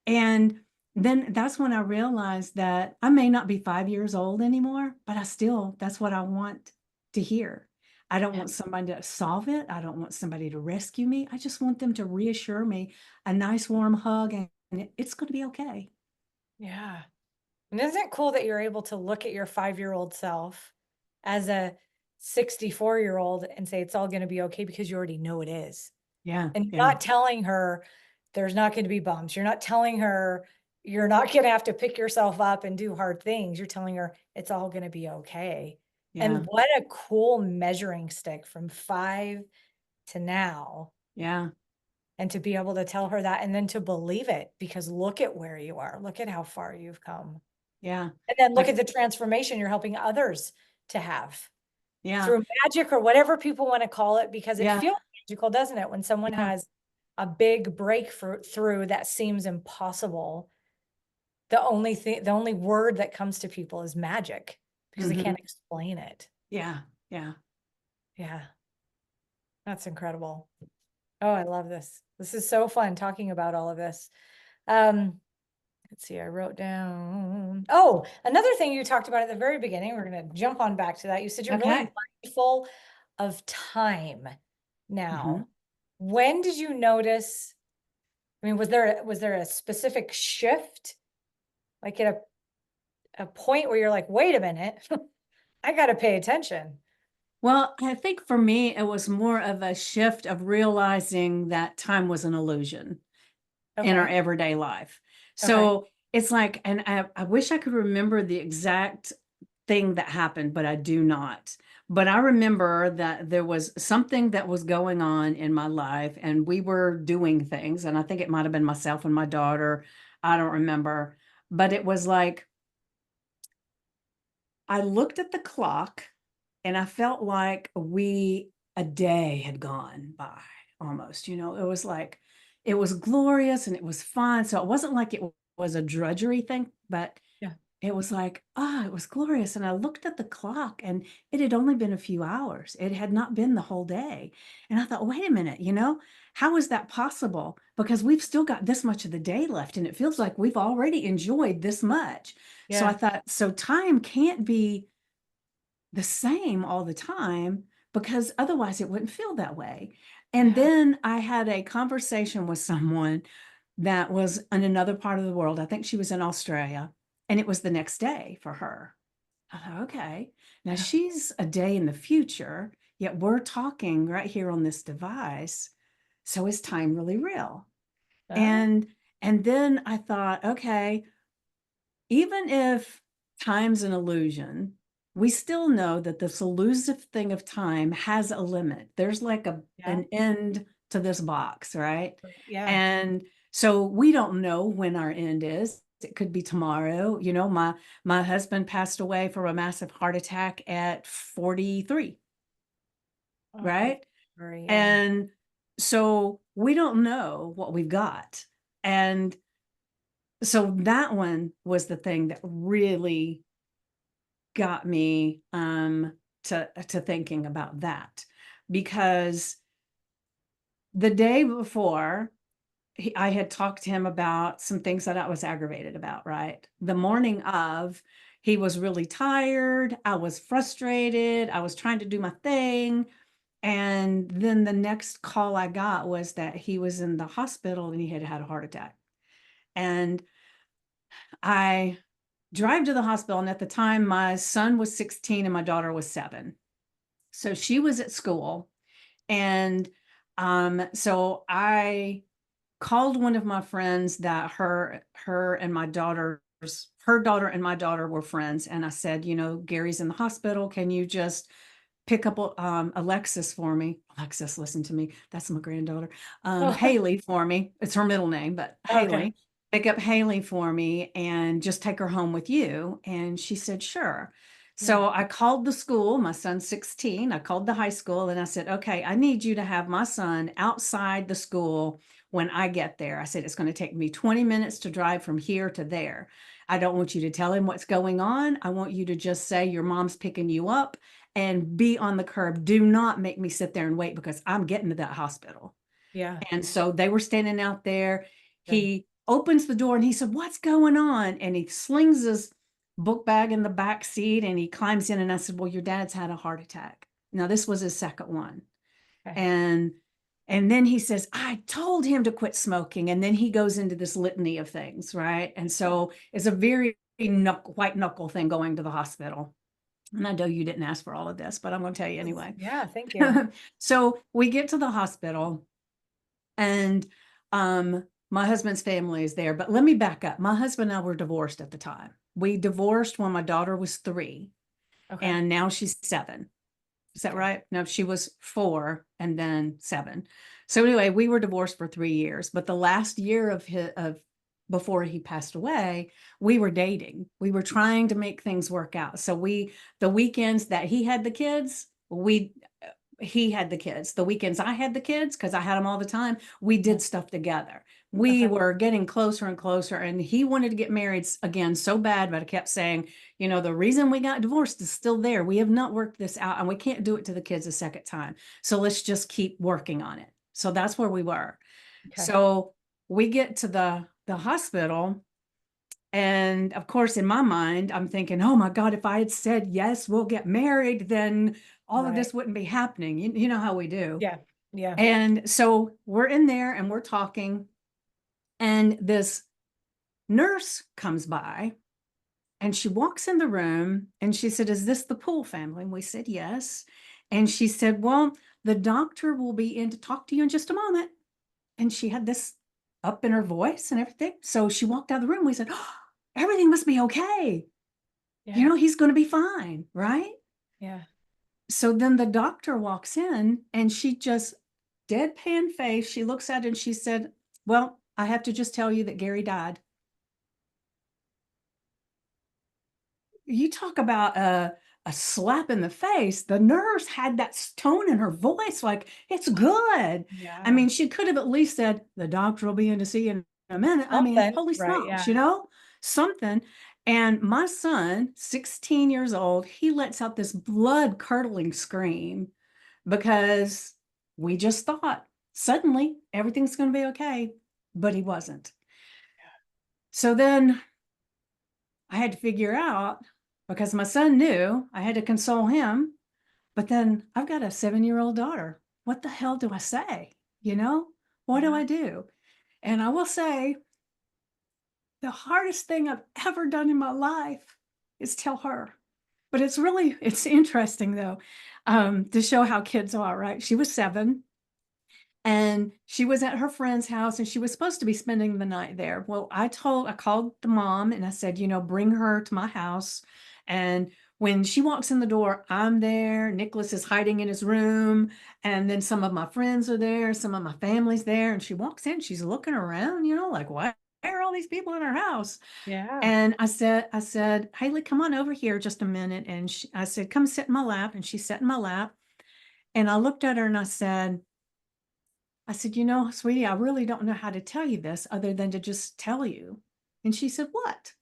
And then that's when I realized that I may not be 5 years old anymore, but that's what I want to hear. I don't Yeah. want somebody to solve it. I don't want somebody to rescue me. I just want them to reassure me, a nice warm hug, and it's going to be okay. Yeah. And isn't it cool that you're able to look at your 5-year-old self as a 64-year-old and say it's all going to be okay because you already know it is. Yeah, And you're yeah, not telling her there's not going to be bumps. You're not telling her you're not going to have to pick yourself up and do hard things. You're telling her it's all going to be okay. yeah, And what a cool measuring stick from 5 to now. yeah, And to be able to tell her that and then to believe it because look at where you are. Look at how far you've come. yeah. And then look Like, at the transformation you're helping others to have yeah, through magic or whatever people want to call it, because it yeah, feels magical, doesn't it? When someone yeah. has a big breakthrough that seems impossible, the only word that comes to people is magic because they Hmm. can't explain it. Yeah, yeah. Yeah, that's incredible. Oh, I love this. This is so fun talking about all of this. Um, Let's see, I wrote down. Oh, another thing you talked about at the very beginning, we're going to jump on back to that. You said you're really Okay. mindful of time Hmm. now. When did you notice? I mean, was there a specific shift, like at a point where you're like, wait a minute, I got to pay attention. Well, I think for me, it was more of a shift of realizing that time was an illusion in our Okay. everyday life. Okay. So it's like, and I wish I could remember the exact thing that happened, but I do not. But I remember that there was something that was going on in my life, and we were doing things. And I think it might have been myself and my daughter. I don't remember. But it was like I looked at the clock and I felt like a day had gone by almost. It was like, it was glorious and it was fun. So it wasn't like it was a drudgery thing, but Yeah. it was like, it was glorious. And I looked at the clock and it had only been a few hours. It had not been the whole day. And I thought, wait a minute, how is that possible? Because we've still got this much of the day left and it feels like we've already enjoyed this much. So I Yeah. thought, so time can't be the same all the time because otherwise it wouldn't feel that way. And Yeah. then I had a conversation with someone that was in another part of the world. I think she was in Australia, and it was the next day for her. I thought, okay, now Yeah. she's a day in the future, yet we're talking right here on this device. So is time really real? Ah, And then I thought, okay, even if time's an illusion, we still know that this elusive thing of time has a limit. There's like yeah. an end to this box, right? Yeah. And so we don't know when our end is. It could be tomorrow. My husband passed away from a massive heart attack at 43, Oh, right? sorry. Yeah. And so we don't know what we've got. And so that one was the thing that really got me to thinking about that, because the day before I had talked to him about some things that I was aggravated about, right? The morning of, he was really tired, I was frustrated, I was trying to do my thing, And then the next call I got was that he was in the hospital and he had had a heart attack. And I drive to the hospital. And at the time, my son was 16 and my daughter was 7. So she was at school. And so I called one of my friends that her daughter and my daughter were friends. And I said, Gary's in the hospital. Can you just pick up Alexis for me? Alexis, listen to me. That's my granddaughter. Oh, Haley for me. It's her middle name, but okay. Haley. Pick up Haley for me and just take her home with you. And she said, sure. Yeah. So I called the school, my son's 16. I called the high school and I said, okay, I need you to have my son outside the school when I get there. I said, it's going to take me 20 minutes to drive from here to there. I don't want you to tell him what's going on. I want you to just say your mom's picking you up and be on the curb. Do not make me sit there and wait because I'm getting to that hospital. Yeah. And so they were standing out there. Good. He opens the door and he said, what's going on? And he slings his book bag in the back seat and he climbs in. And I said, well, your dad's had a heart attack. Now, this was his second one. Okay. And then he says, I told him to quit smoking. And then he goes into this litany of things, right? And so it's a very white knuckle thing going to the hospital. And I know you didn't ask for all of this, but I'm going to tell you anyway. Yeah. Thank you. So we get to the hospital and my husband's family is there. But let me back up. My husband and I were divorced at the time. We divorced when my daughter was 3, Okay. and now she's 7. Is that Okay. right? No, she was 4 and then 7. So anyway, we were divorced for 3 years, but the last year of before he passed away, we were dating. We were trying to make things work out. So the weekends that he had the kids, he had the kids. The weekends I had the kids, because I had them all the time, we did stuff together. We Okay. were getting closer and closer, and he wanted to get married again so bad, but I kept saying, the reason we got divorced is still there. We have not worked this out, and we can't do it to the kids a second time. So let's just keep working on it. So that's where we were. Okay. So we get to the hospital, and of course, in my mind, I'm thinking, oh my God, if I had said, yes, we'll get married, then all of Right. this wouldn't be happening. You know how we do. Yeah. Yeah. And so we're in there and we're talking, and this nurse comes by and she walks in the room and she said, is this the Poole family? And we said, yes. And she said, well, the doctor will be in to talk to you in just a moment. And she had this up in her voice and everything. So she walked out of the room. We said, oh, everything must be okay. Yeah. He's going to be fine, right? Yeah. So then the doctor walks in and she just deadpan face, she looks at it and she said, well, I have to just tell you that Gary died. You talk about a slap in the face. The nurse had that tone in her voice, like, it's good. I Yeah. mean, she could have at least said, the doctor will be in to see you in a minute. I mean, Something. holy Right. smokes, Yeah. something. And my son, 16 years old, he lets out this blood curdling scream because we just thought suddenly everything's going to be okay, but he wasn't. So then I had to figure out, because my son knew, I had to console him, but then I've got a 7-year-old daughter. What the hell do I say? What do Yeah. I do? And I will say the hardest thing I've ever done in my life is tell her. But it's interesting though, to show how kids are, right? She was 7 and she was at her friend's house and she was supposed to be spending the night there. Well, I called the mom and I said, bring her to my house. And when she walks in the door, I'm there. Nicholas is hiding in his room. And then some of my friends are there. Some of my family's there. And she walks in, she's looking around, like, why are all these people in her house? Yeah. And I said, Haley, come on over here just a minute. And I said, come sit in my lap. And she sat in my lap. And I looked at her and I said, sweetie, I really don't know how to tell you this other than to just tell you. And she said, what?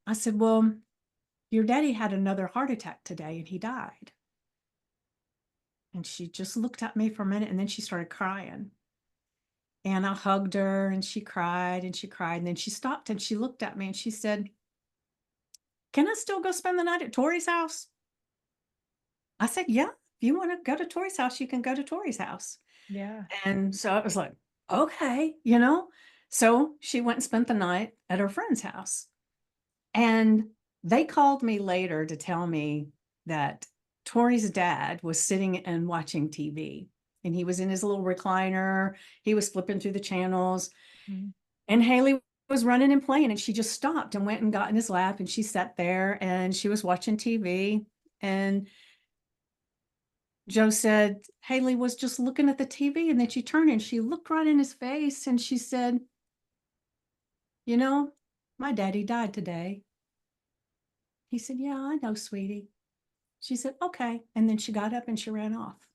I said, well, your daddy had another heart attack today and he died. And she just looked at me for a minute and then she started crying. And I hugged her and she cried and she cried. And then she stopped and she looked at me and she said, can I still go spend the night at Tori's house? I said, yeah, if you want to go to Tori's house, you can go to Tori's house. Yeah. And so I was like, okay, you know? So she went and spent the night at her friend's house. And they called me later to tell me that Tori's dad was sitting and watching TV. And he was in his little recliner. He was flipping through the channels. Mhm. And Haley was running and playing. And she just stopped and went and got in his lap. And she sat there and she was watching TV. And Joe said, Haley was just looking at the TV. And then she turned and she looked right in his face. And she said, you know, my daddy died today. He said, yeah, I know, sweetie. She said, okay. And then she got up and she ran off.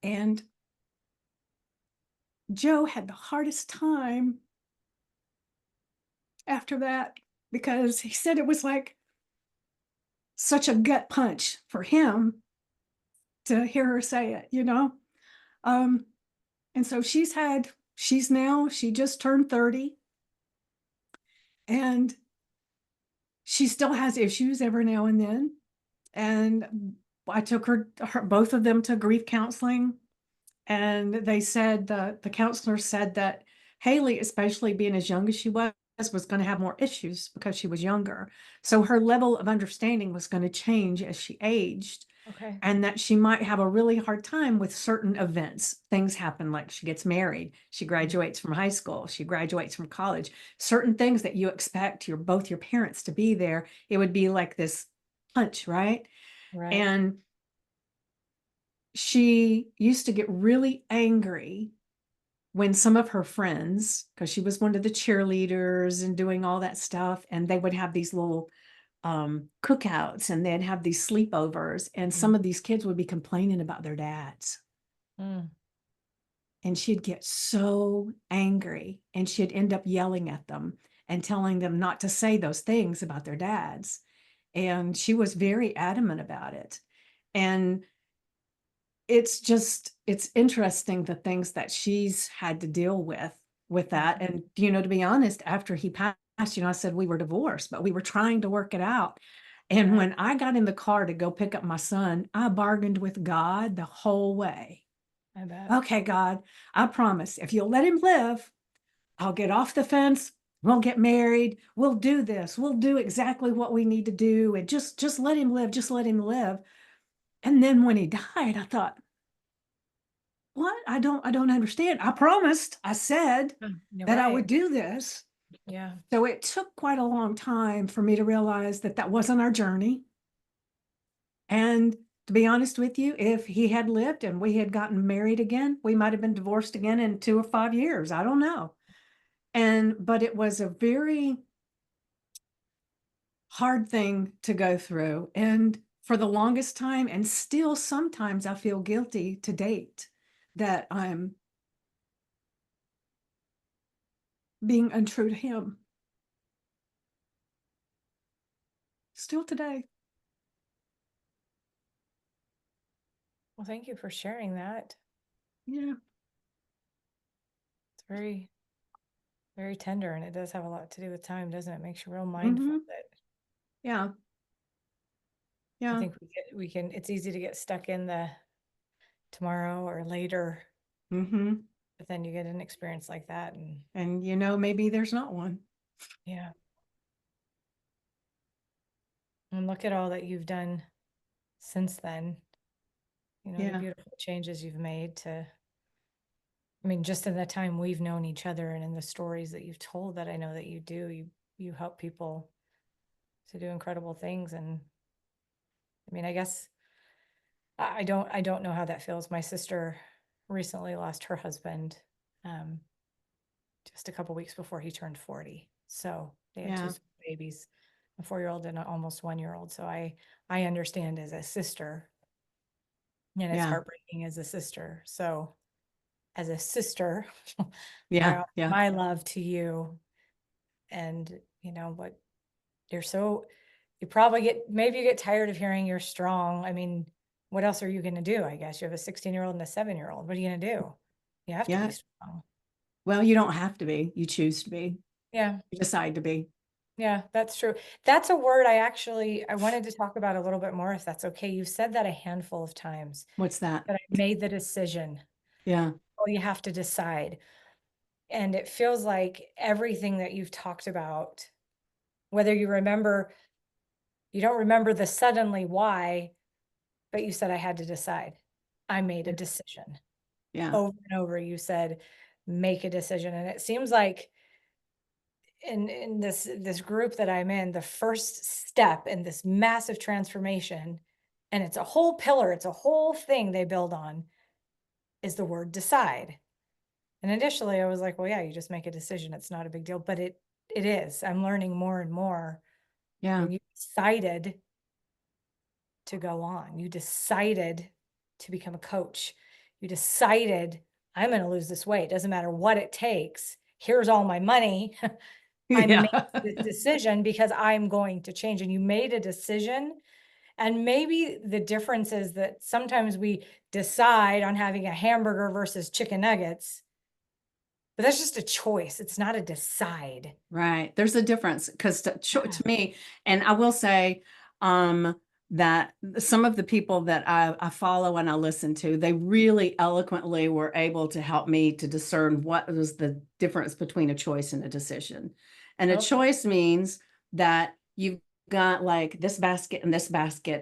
And Joe had the hardest time after that because he said it was like such a gut punch for him to hear her say it, you know? Um, and so she just turned 30 and she still has issues every now and then. And I took both of them to grief counseling. And they said the counselor said that Haley, especially being as young as she was going to have more issues because she was younger. So her level of understanding was going to change as she aged, Okay. and that she might have a really hard time with certain events. Things happen like she gets married, she graduates from high school, she graduates from college. Certain things that you expect both your parents to be there, it would be like this punch, right? Right. And she used to get really angry when some of her friends, because she was one of the cheerleaders and doing all that stuff, and they would have these little cookouts and they'd have these sleepovers, and some of these kids would be complaining about their dads. Mm. And she'd get so angry and she'd end up yelling at them and telling them not to say those things about their dads. And she was very adamant about it. And it's interesting the things that she's had to deal with that. And to be honest, after he passed, I said we were divorced, but we were trying to work it out. And Right. when I got in the car to go pick up my son, I bargained with God the whole way. I bet. Okay, God, I promise if you'll let him live, I'll get off the fence, we'll get married, we'll do this, we'll do exactly what we need to do, and just let him live, just let him live. And then when he died, I thought, what? I don't understand. I promised, I said You're that I right. would do this. Yeah. So it took quite a long time for me to realize that that wasn't our journey. And to be honest with you, if he had lived and we had gotten married again, we might have been divorced again in 2 or 5 years. I don't know. But it was a very hard thing to go through. And for the longest time, and still sometimes I feel guilty to date that I'm being untrue to him. Still today. Well, thank you for sharing that. Yeah. It's very, very tender, and it does have a lot to do with time, doesn't it? Makes you real mindful Mm-hmm. that Yeah. I Yeah. think we can, it's easy to get stuck in the tomorrow or later, Mm-hmm. but then you get an experience like that, and And maybe there's not one. yeah. And look at all that you've done since then, the Yeah. beautiful changes you've made I mean, just in the time we've known each other and in the stories that you've told that I know that you do, you help people to do incredible things. And I mean, I guess I don't know how that feels. My sister recently lost her husband um, just a couple weeks before he turned 40. So they had two Yeah. babies, a 4-year-old and an almost 1-year-old. So I understand as a sister, and it's Yeah. heartbreaking as a sister. So as a sister, I Yeah. offer Yeah. my love to you. And what you're so you probably maybe you get tired of hearing you're strong. I mean, what else are you going to do? I guess you have a 16-year-old and a 7-year-old. What are you going to do? You have to be Yeah. strong. Well, you don't have to be. You choose to be. Yeah. You decide to be. Yeah, that's true. That's a word I wanted to talk about a little bit more, if that's okay. You've said that a handful of times, What's that? that I made the decision. Yeah. Oh, you have to decide. And it feels like everything that you've talked about, whether you don't remember the suddenly why, but you said I had to decide. I made a Yeah. decision. Yeah. Over and over, you said, make a decision. And it seems like in this group that I'm in, the first step in this massive transformation, and it's a whole pillar, it's a whole thing they build on, is the word decide. And initially I was like, well, yeah, you just make a decision. It's not a big deal, but it is. I'm learning more and more. Yeah. When you decided to go on, you decided to become a coach, you decided I'm going to lose this weight. Doesn't matter what it takes. Here's all my money. I'm making Yeah. this decision because I'm going to change. And you made a decision. And maybe the difference is that sometimes we decide on having a hamburger versus chicken nuggets, but that's just a choice. It's not a decide. Right. There's a difference because Yeah. to me, and I will say, that some of the people that I follow and I listen to, they really eloquently were able to help me to discern what was the difference between a choice and a decision. And a Okay. choice means that you've got like this basket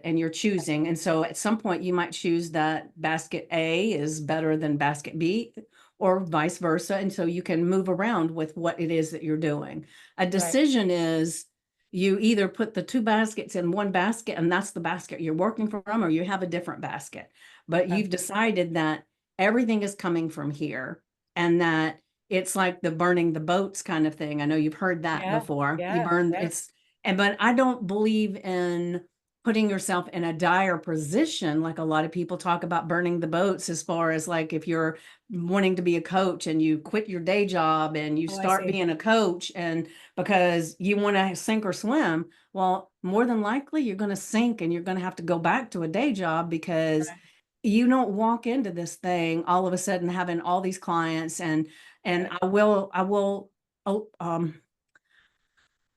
and you're choosing. And so at some point you might choose that basket A is better than basket B or vice versa. And so you can move around with what it is that you're doing. A Right. decision is you either put the two baskets in one basket and that's the basket you're working from, or you have a different basket. But Okay. you've decided that everything is coming from here and that it's like the burning the boats kind of thing. I know you've heard that Yeah. before. You Yeah. burn Yeah. it's and but I don't believe in putting yourself in a dire position like a lot of people talk about burning the boats, as far as like if you're wanting to be a coach and you quit your day job and you Oh, I start see. being a coach and because you want to sink or swim, well, more than likely you're going to sink and you're going to have to go back to a day job because Right. you don't walk into this thing all of a sudden having all these clients and Right. oh,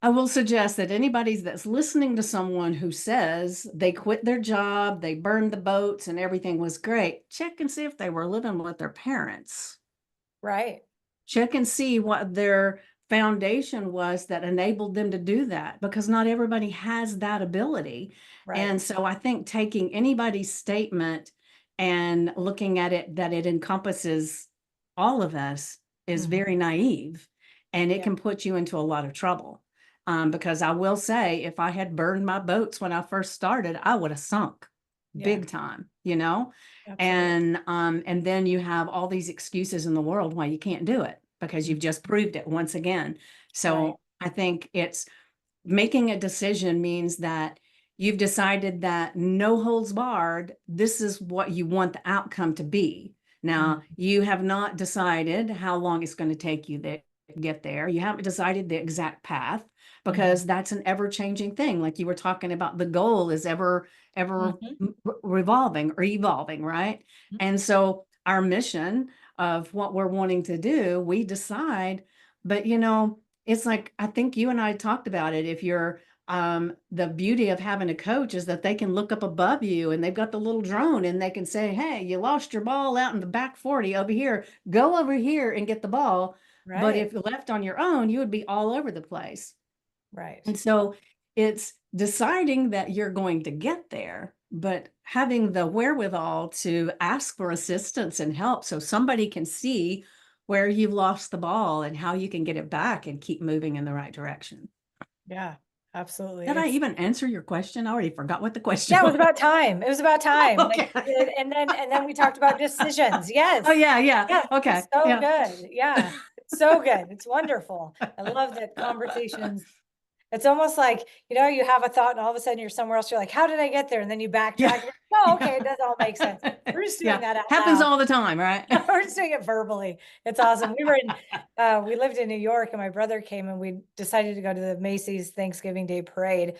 I will suggest that anybody that's listening to someone who says they quit their job, they burned the boats and everything was great, check and see if they were living with their parents. Right. Check and see what their foundation was that enabled them to do that, because not everybody has that ability. Right. And so I think taking anybody's statement and looking at it that it encompasses all of us is Mhm. very naive, and it Yeah. can put you into a lot of trouble. Because I will say, if I had burned my boats when I first started, I would have sunk Yeah. big time, you know? Absolutely. And then you have all these excuses in the world why you can't do it because Mm. you've just proved it once again. Right. So I think it's making a decision means that you've decided that no holds barred, this is what you want the outcome to be. Mhm. Now, you have not decided how long it's going to take you to get there. You haven't decided the exact path Mhm. because that's an ever changing thing. Like you were talking about, the goal is ever Mhm. revolving or evolving, right? Mhm. And so our mission of what we're wanting to do, we decide, but it's like, I think you and I talked about it. If you're, the beauty of having a coach is that they can look up above you and they've got the little drone and they can say, hey, you lost your ball out in the back 40 over here, go over here and get the ball. But Right. if you're left on your own, you would be all over the place. Right. And so it's deciding that you're going to get there, but having the wherewithal to ask for assistance and help so somebody can see where you've lost the ball and how you can get it back and keep moving in the right direction. Yeah. Absolutely. Did I It's even answer your question? I already forgot what the question Yeah, it was was. about time. It was about time. Like, Okay. and then we talked about decisions. Oh, Yes. yeah, yeah. Yes. Okay. It's so Yeah. good. Yeah. It's so good. It's wonderful. I love that conversations. It's almost like, you have a thought and all of a sudden you're somewhere else. You're like, how did I get there? And then you Yeah. backtrack. Oh, okay. It Yeah. does all make sense. We're just doing Yeah. that out Happens loud. all the time, right? We're just doing it verbally. It's awesome. We lived in New York and my brother came and we decided to go to the Macy's Thanksgiving Day parade.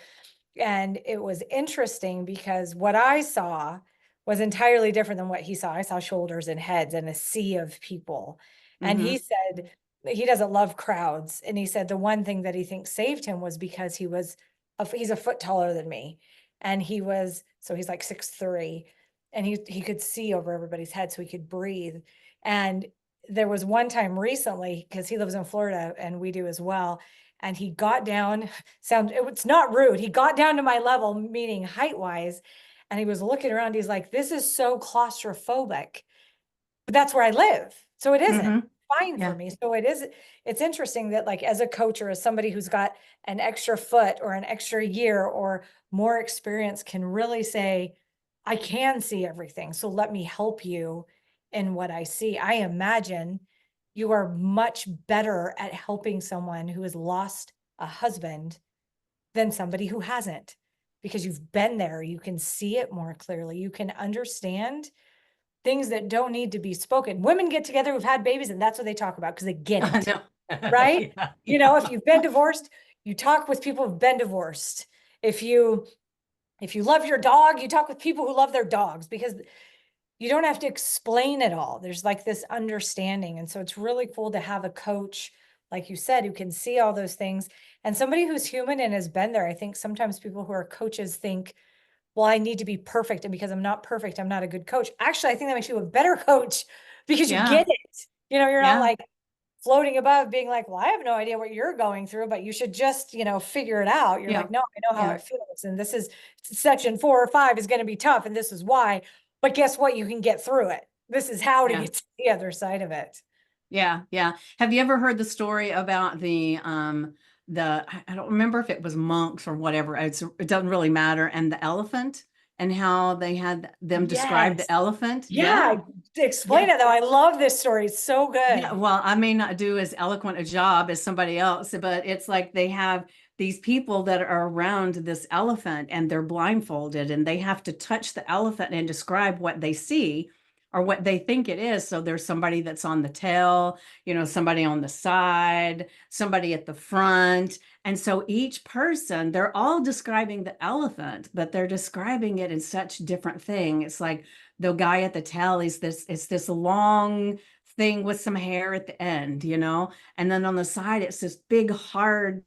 And it was interesting because what I saw was entirely different than what he saw. I saw shoulders and heads and a sea of people. And he Hmm. said, he doesn't love crowds. And he said the one thing that he thinks saved him was because he's a foot taller than me. And so he's like 6'3", and he could see over everybody's head, so he could breathe. And there was one time recently, because he lives in Florida and we do as well. And he got down, it's not rude. He got down to my level, meaning height wise. And he was looking around. He's like, this is so claustrophobic, but that's where I live. So it isn't fine for Yeah. me. So it's interesting that, like, as a coach or as somebody who's got an extra foot or an extra year or more experience can really say, I can see everything. So let me help you in what I see. I imagine you are much better at helping someone who has lost a husband than somebody who hasn't, because you've been there. You can see it more clearly. You can understand things that don't need to be spoken. Women get together who've had babies, and that's what they talk about because they get I it, know. right? Yeah, You know, if yeah. you've been divorced, you talk with people who've been divorced. If you love your dog, you talk with people who love their dogs, because you don't have to explain it all. There's like this understanding. And so it's really cool to have a coach, like you said, who can see all those things, and somebody who's human and has been there. I think sometimes people who are coaches think, well, I need to be perfect. And because I'm not perfect, I'm not a good coach. Actually, I think that makes you a better coach because you Yeah. get it. You're not Yeah. like floating above being like, well, I have no idea what you're going through, but you should just, figure it out. You're Yeah. like, no, I know how Yeah. it feels. And this is section 4 or 5 is going to be tough. And this is why. But guess what? You can get through it. This is how to Yeah. get to the other side of it. Yeah, yeah. Have you ever heard the story about I don't remember if it was monks or whatever. It doesn't really matter. And the elephant, and how they had them describe Yes. the elephant. Yeah. Yeah. Explain Yeah. it though. I love this story. It's so Yeah, good. well, I may not do as eloquent a job as somebody else, but it's like they have these people that are around this elephant and they're blindfolded and they have to touch the elephant and describe what they see or what they think it is. So there's somebody that's on the tail, somebody on the side, somebody at the front. And so each person, they're all describing the elephant, but they're describing it in such different thing. It's like the guy at the tail, it's this long thing with some hair at the end, and then on the side, it's this big, hard,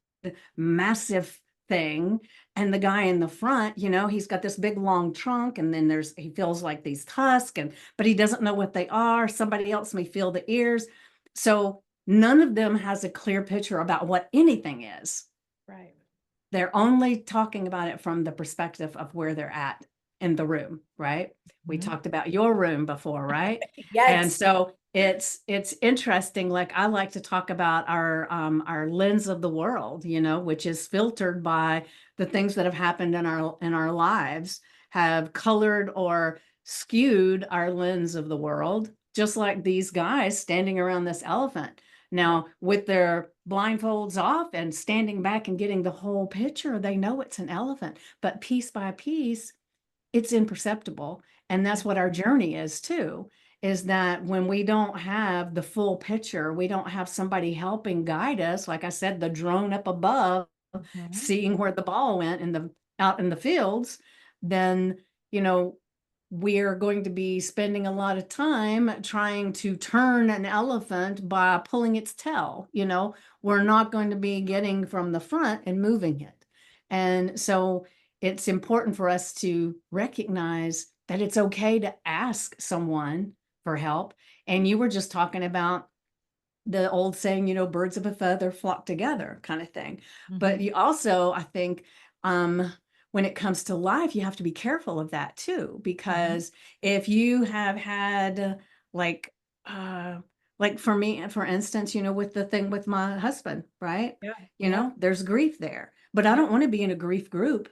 massive thing. And the guy in the front, he's got this big, long trunk. And then he feels like these tusks, but he doesn't know what they are. Somebody else may feel the ears. So none of them has a clear picture about what anything is. Right. They're only talking about it from the perspective of where they're at in the room, right? We Mhm. talked about your room before, right? And Yes. so it's interesting. Like, I like to talk about our lens of the world, which is filtered by the things that have happened in our lives, have colored or skewed our lens of the world, just like these guys standing around this elephant. Now, with their blindfolds off and standing back and getting the whole picture, they know it's an elephant, but piece by piece, it's imperceptible. And that's what our journey is too, is that when we don't have the full picture, we don't have somebody helping guide us, like I said, the drone up above, Mhm. seeing where the ball went out in the fields, then, we're going to be spending a lot of time trying to turn an elephant by pulling its tail. We're not going to be getting from the front and moving it. And so it's important for us to recognize that it's okay to ask someone for help. And you were just talking about the old saying, birds of a feather flock together kind of thing. But Mhm. you also, I think, when it comes to life, you have to be careful of that too, Mhm. because if you have had like, like for me, for instance, with the thing with my husband, right? Yeah. Yeah. There's grief there, but I Yeah. don't want to be in a grief group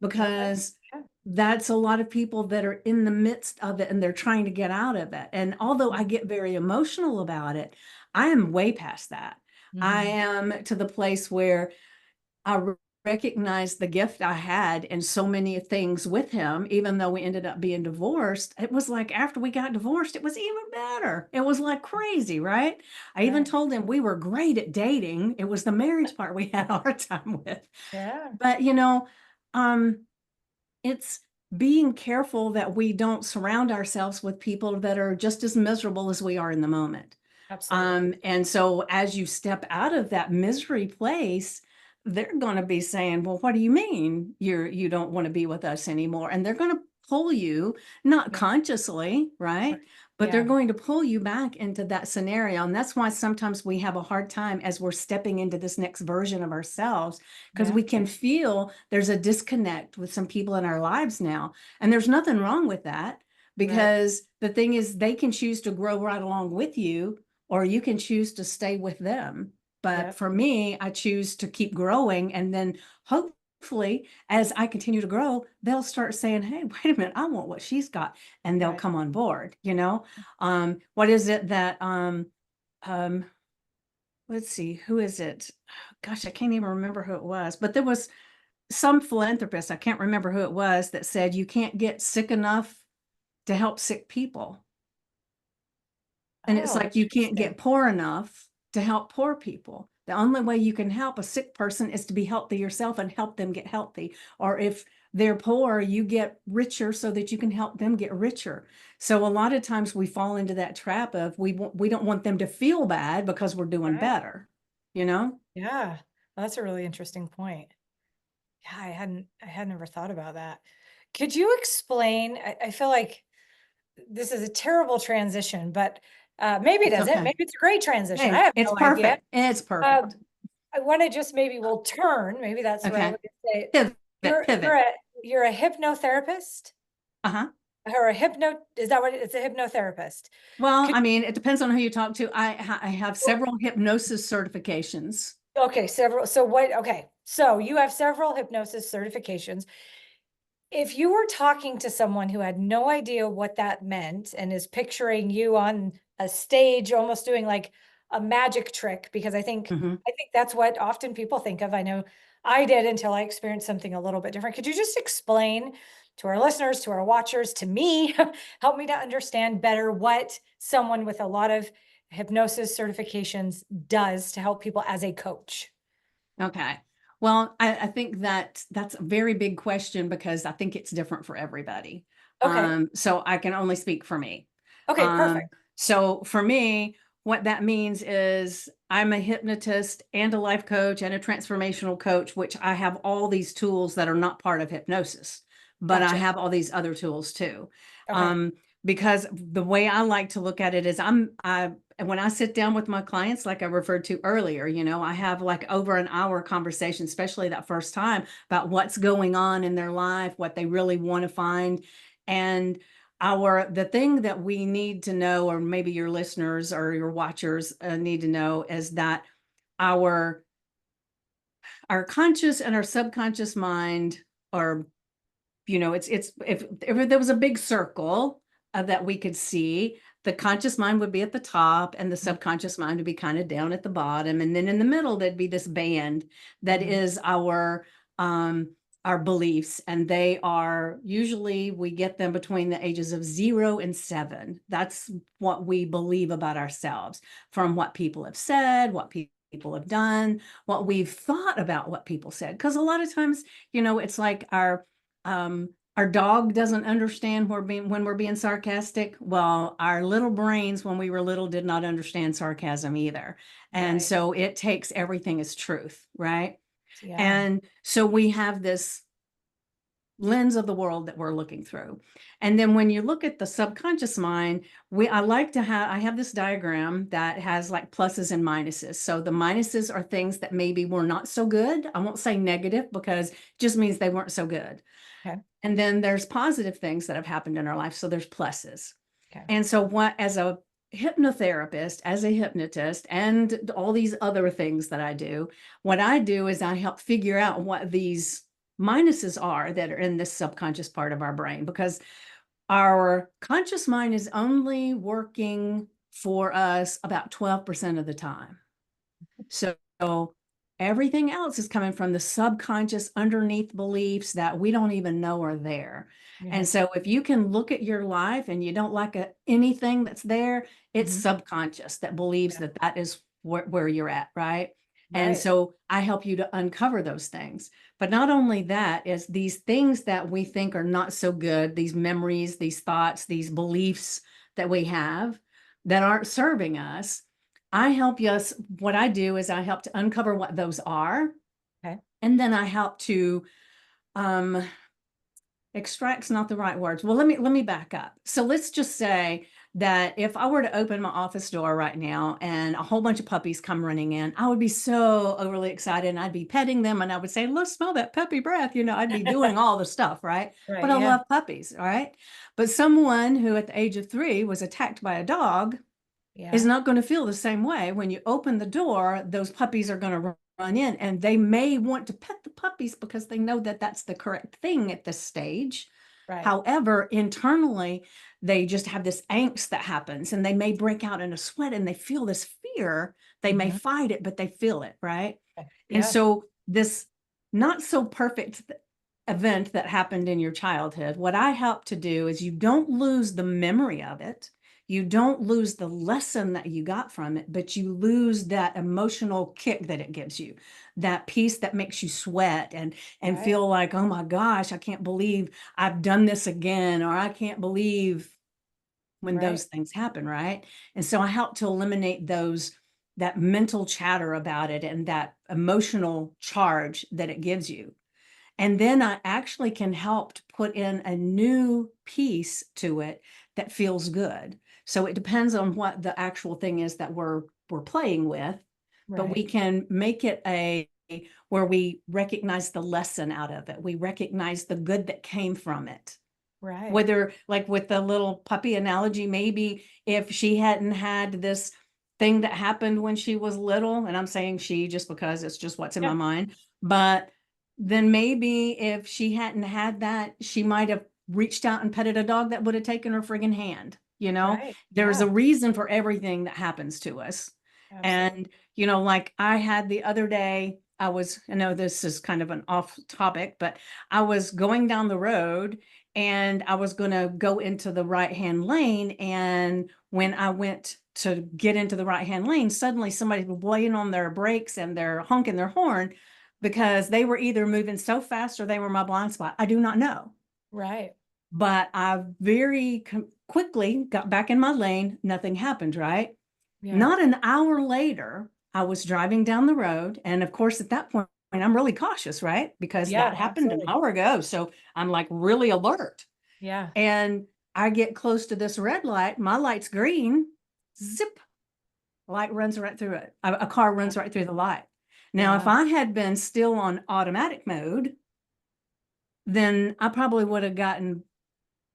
Okay. because Yeah. that's a lot of people that are in the midst of it and they're trying to get out of it. And although I get very emotional about it, I am way past that. I Mhm. am to the place where I recognize the gift I had in so many things with him, even though we ended up being divorced. It was like after we got divorced, it was even better. It was like crazy, right? I even Right. told him we were great at dating. It was the marriage part we had a hard time with. Yeah. But, um, it's being careful that we don't surround ourselves with people that are just as miserable as we are in the moment. Absolutely. And so as you step out of that misery place, they're going to be saying, well, what do you mean you don't want to be with us anymore? And they're going to pull you, not Yeah. consciously, Right. right? But they're Yeah. going to pull you back into that scenario. And that's why sometimes we have a hard time as we're stepping into this next version of ourselves, because Yeah. we can feel there's a disconnect with some people in our lives now. And there's nothing wrong with that, Right. because the thing is, they can choose to grow right along with you, or you can choose to stay with them. But Yep. for me, I choose to keep growing. And then hopefully, as I continue to grow, they'll start saying, hey, wait a minute, I want what she's got. And they'll Right. come on board, you know? What is it that, um, let's see, who is it? Gosh, I can't even remember who it was, but there was some philanthropist, I can't remember who it was, that said, you can't get sick enough to help sick people. And it's Oh, like you can't interesting. get poor enough to help poor people. The only way you can help a sick person is to be healthy yourself and help them get healthy. Or if they're poor, you get richer so that you can help them get richer. So a lot of times we fall into that trap of we don't want them to feel bad because we're doing Right. better, you know? Yeah. That's a really interesting point. Yeah, I had never thought about that. Could you explain? I feel like this is a terrible transition, but maybe it It's isn't. okay. Maybe it's a great transition. I Hey, have it's no idea. perfect. It's Uh, perfect. I want to just maybe we'll turn. Maybe that's the right Okay. way to say it. Pivot, You're you're pivot. a you're a hypnotherapist Uh-huh. or a hypno. Is that what it's a hypnotherapist? Well, Could, I mean, it depends on who you talk to. I have several hypnosis certifications. okay, several. So what? Okay, so you have several hypnosis certifications. If you were talking to someone who had no idea what that meant and is picturing you on a stage almost doing like a magic trick, because Mhm. I think that's what often people think of. I know I did until I experienced something a little bit different. Could you just explain to our listeners, to our watchers, to me, help me to understand better what someone with a lot of hypnosis certifications does to help people as a coach? Okay. Well, I think that that's a very big question because I think it's different for everybody. Okay. So I can only speak for me. Okay, Um, perfect. so for me, what that means is I'm a hypnotist and a life coach and a transformational coach, which I have all these tools that are not part of hypnosis, but I Gotcha. have all these other tools too. Okay. Um, because the way I like to look at it is and when I sit down with my clients, like I referred to earlier, I have like over an hour conversation, especially that first time, about what's going on in their life, what they really want to find. And the thing that we need to know, or maybe your listeners or your watchers need to know, is that our our conscious and our subconscious mind are, it's if there was a big circle that we could see, the conscious mind would be at the top and the subconscious mind would be kind of down at the bottom, and then in the middle there'd be this band that Mhm. is um our beliefs, and they are usually, we get them between the ages of 0 and 7. That's what we believe about ourselves, from what people have said, what people have done, what we've thought about what people said, because a lot of times, it's like our dog doesn't understand when we're being sarcastic. Well, our little brains when we were little did not understand sarcasm either. And Right. so it takes everything as truth, right? Yeah. And so we have this lens of the world that we're looking through. And then when you look at the subconscious mind, I have this diagram that has like pluses and minuses. So the minuses are things that maybe were not so good. I won't say negative because it just means they weren't so good. Okay. And then there's positive things that have happened in our life. So there's pluses. Okay. And so as a hypnotherapist, as a hypnotist, and all these other things that I do, what I do is I help figure out what these minuses are that are in this subconscious part of our brain, because our conscious mind is only working for us about 12% of the time. So everything else is coming from the subconscious underneath beliefs that we don't even know are there. Yeah. And so if you can look at your life and you don't like anything that's there, it's Mhm. subconscious that believes Yeah. that is where you're at, right? And Right. so I help you to uncover those things. But not only that, is these things that we think are not so good, these memories, these thoughts, these beliefs that we have that aren't serving us, I help us. What I do is I help to uncover what those are. Okay. And then I help to, um, extract's not the right words. Well, let me back up. So let's just say that if I were to open my office door right now and a whole bunch of puppies come running in, I would be so overly excited and I'd be petting them and I would say, let's smell that puppy breath. I'd be doing all the stuff, right? Right. But I Yeah. love puppies, all right? But someone who at the age of 3 was attacked by a dog is Yeah. not going to feel the same way. When you open the door, those puppies are going to run in and they may want to pet the puppies because they know that that's the correct thing at this stage. Right. However, internally, they just have this angst that happens and they may break out in a sweat and they feel this fear. They may Mhm. fight it, but they feel it, right? Okay. And Yeah. so, this not so perfect event that happened in your childhood, what I help to do is you don't lose the memory of it. You don't lose the lesson that you got from it, but you lose that emotional kick that it gives you, that piece that makes you sweat and Right. feel like, oh my gosh, I can't believe I've done this again, or I can't believe when Right. those things happen, right? And so I help to eliminate that mental chatter about it and that emotional charge that it gives you. And then I actually can help to put in a new piece to it that feels good. So it depends on what the actual thing is that we're playing with, but we Right. can make it a where we recognize the lesson out of it. We recognize the good that came from it. Right. Whether, like with the little puppy analogy, maybe if she hadn't had this thing that happened when she was little, and I'm saying she just because it's just what's in my Yeah. mind, but then maybe if she hadn't had that, she might have reached out and petted a dog that would have taken her friggin' hand. Right. There's a Yeah. reason for everything that happens to us. Absolutely. And, like I had the other day, I know this is kind of an off topic, but I was going down the road and I was going to go into the right hand lane. And when I went to get into the right hand lane, suddenly somebody was blowing on their brakes and they're honking their horn because they were either moving so fast or they were my blind spot. I do not know. Right. But I very quickly got back in my lane. Nothing happened, right? Yeah. Not an hour later, I was driving down the road. And of course, at that point, I'm really cautious, right? Because Yeah. that happened an Absolutely. hour ago. So I'm like really alert. Yeah. And I get close to this red light. My light's green. Zip. Light runs right through it. A car runs right through the light. Now, if Yeah. I had been still on automatic mode, then I probably would have gotten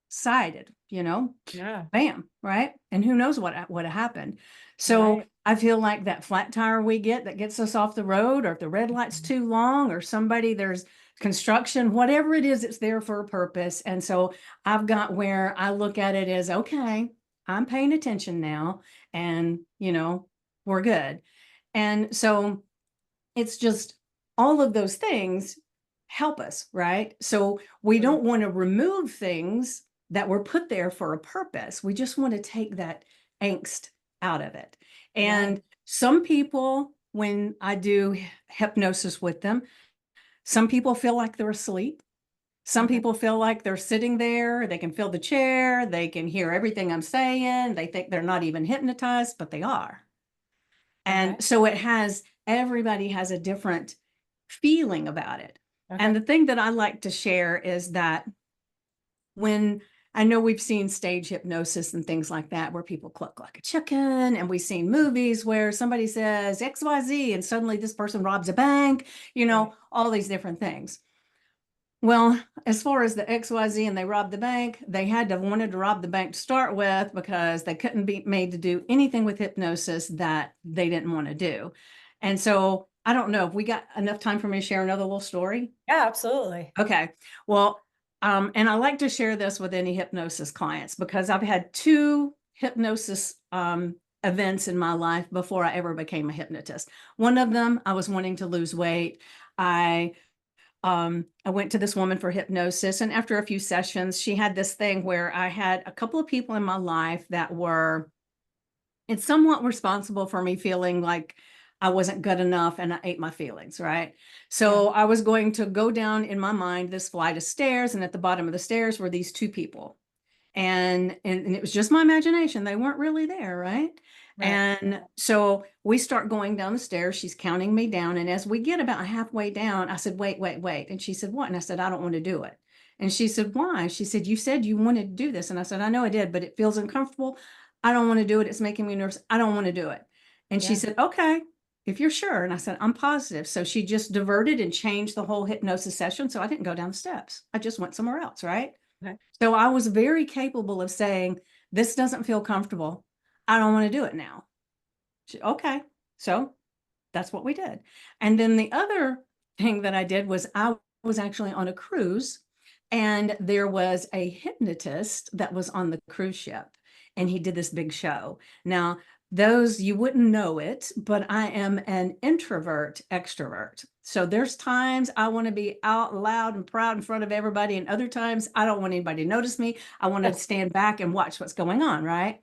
sided, Yeah. bam, right? And who knows what would have happened. So Right. I feel like that flat tire we get that gets us off the road, or if the red light's Mhm. too long, or there's construction, whatever it is, it's there for a purpose. And so I've got where I look at it as, okay, I'm paying attention now, and we're good. And so it's just all of those things help us, right? So we Absolutely. don't want to remove things that were put there for a purpose. We just want to take that angst out of it. Yeah. And some people, when I do hypnosis with them, some people feel like they're asleep. Some Okay. people feel like they're sitting there, they can feel the chair, they can hear everything I'm saying, they think they're not even hypnotized, but they are. Okay. And so everybody has a different feeling about it. And Okay. the thing that I like to share is that when I know we've seen stage hypnosis and things like that, where people cluck like a chicken, and we've seen movies where somebody says XYZ and suddenly this person robs a bank, Right. all these different things. Well, as far as the XYZ and they robbed the bank, they had to wanted to rob the bank to start with because they couldn't be made to do anything with hypnosis that they didn't want to do. And so I don't know if we got enough time for me to share another little story. Yeah. Absolutely. Okay. Well, and I like to share this with any hypnosis clients because I've had two hypnosis events in my life before I ever became a hypnotist. One of them, I was wanting to lose weight. I I went to this woman for hypnosis, and after a few sessions, she had this thing where I had a couple of people in my life that were it's somewhat responsible for me feeling like I wasn't good enough and I ate my feelings, right? Yeah. So I was going to go down in my mind this flight of stairs, and at the bottom of the stairs were these two people. And it was just my imagination. They weren't really there, right? Right. And so we start going down the stairs. She's counting me down. And as we get about halfway down, I said, wait, wait, wait. And she said, what? And I said, I don't want to do it. And she said, why? She said, you said you wanted to do this. And I said, I know I did, but it feels uncomfortable. I don't want to do it. It's making me nervous. I don't want to do it. And she Yeah. said, okay, if you're sure. And I said, I'm positive. So she just diverted and changed the whole hypnosis session. So I didn't go down the steps. I just went somewhere else. Right. Okay. So I was very capable of saying, this doesn't feel comfortable. I don't want to do it now. Okay. So that's what we did. And then the other thing that I did was I was actually on a cruise, and there was a hypnotist that was on the cruise ship, and he did this big show. Now, those you wouldn't know it, but I am an introvert extrovert. So there's times I want to be out loud and proud in front of everybody, and other times I don't want anybody to notice me. I want to stand back and watch what's going on, right?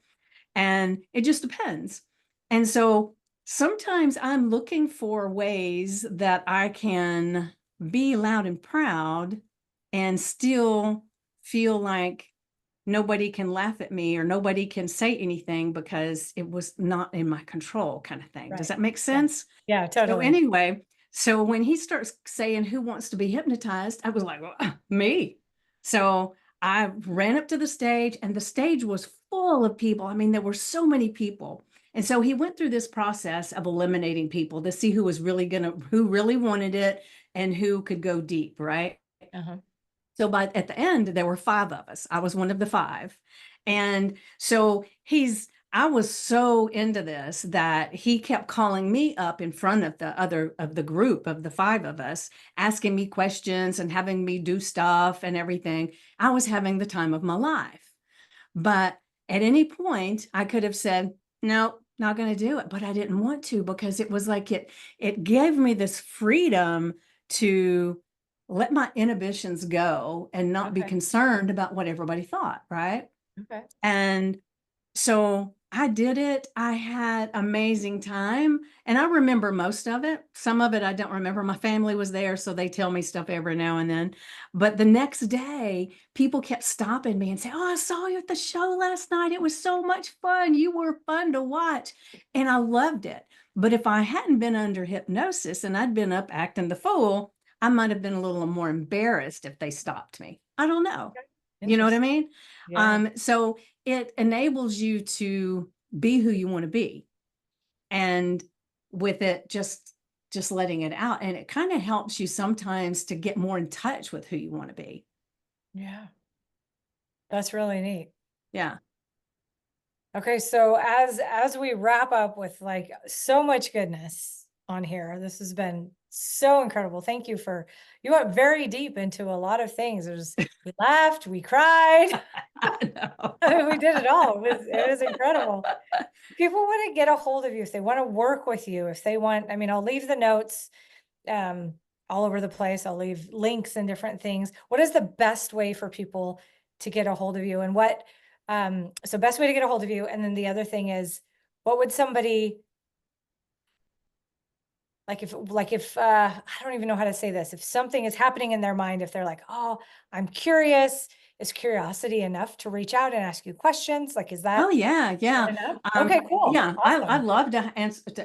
And it just depends. And so sometimes I'm looking for ways that I can be loud and proud and still feel like nobody can laugh at me or nobody can say anything because it was not in my control, kind of thing. Does Right. that make Yeah. sense? Yeah, So totally. anyway, so when he starts saying who wants to be hypnotized, I was like, well, me. So I ran up to the stage, and the stage was full of people. I mean, there were so many people. And so he went through this process of eliminating people to see who was really who really wanted it and who could go deep, right? Uh-huh. So at the end, there were 5 of us. I was one of the 5. And so I was so into this that he kept calling me up in front of the group of the 5 of us, asking me questions and having me do stuff and everything. I was having the time of my life. But at any point, I could have said, no, not going to do it. But I didn't want to, because it was like it gave me this freedom to let my inhibitions go and not be Okay. concerned about what everybody thought, right? Okay. And so I did it. I had amazing time. And I remember most of it. Some of it I don't remember. My family was there, so they tell me stuff every now and then. But the next day, people kept stopping me and saying, oh, I saw you at the show last night. It was so much fun. You were fun to watch. And I loved it. But if I hadn't been under hypnosis and I'd been up acting the fool, I might have been a little more embarrassed if they stopped me. I don't know. Okay. You know what I Interesting. mean? Yeah. So it enables you to be who you want to be, and with it just letting it out, and it kind of helps you sometimes to get more in touch with who you want to be. Yeah. That's really neat. Yeah. Okay, so as we wrap up with like so much goodness on here, this has been so incredible. Thank you you went very deep into a lot of things. We laughed, we cried, I know. we did it all. It was incredible. People want to get a hold of you if they want to work with you, if they want, I mean, I'll leave the notes um all over the place. I'll leave links and different things. What is the best way for people to get a hold of you, and so best way to get a hold of you, and then the other thing is, what would somebody like if I don't even know how to say this, if something is happening in their mind, if they're like, oh, I'm curious, is curiosity enough to reach out and ask you questions? Like, is Oh that yeah, yeah. enough? Um, Okay, cool. yeah, I Awesome. love to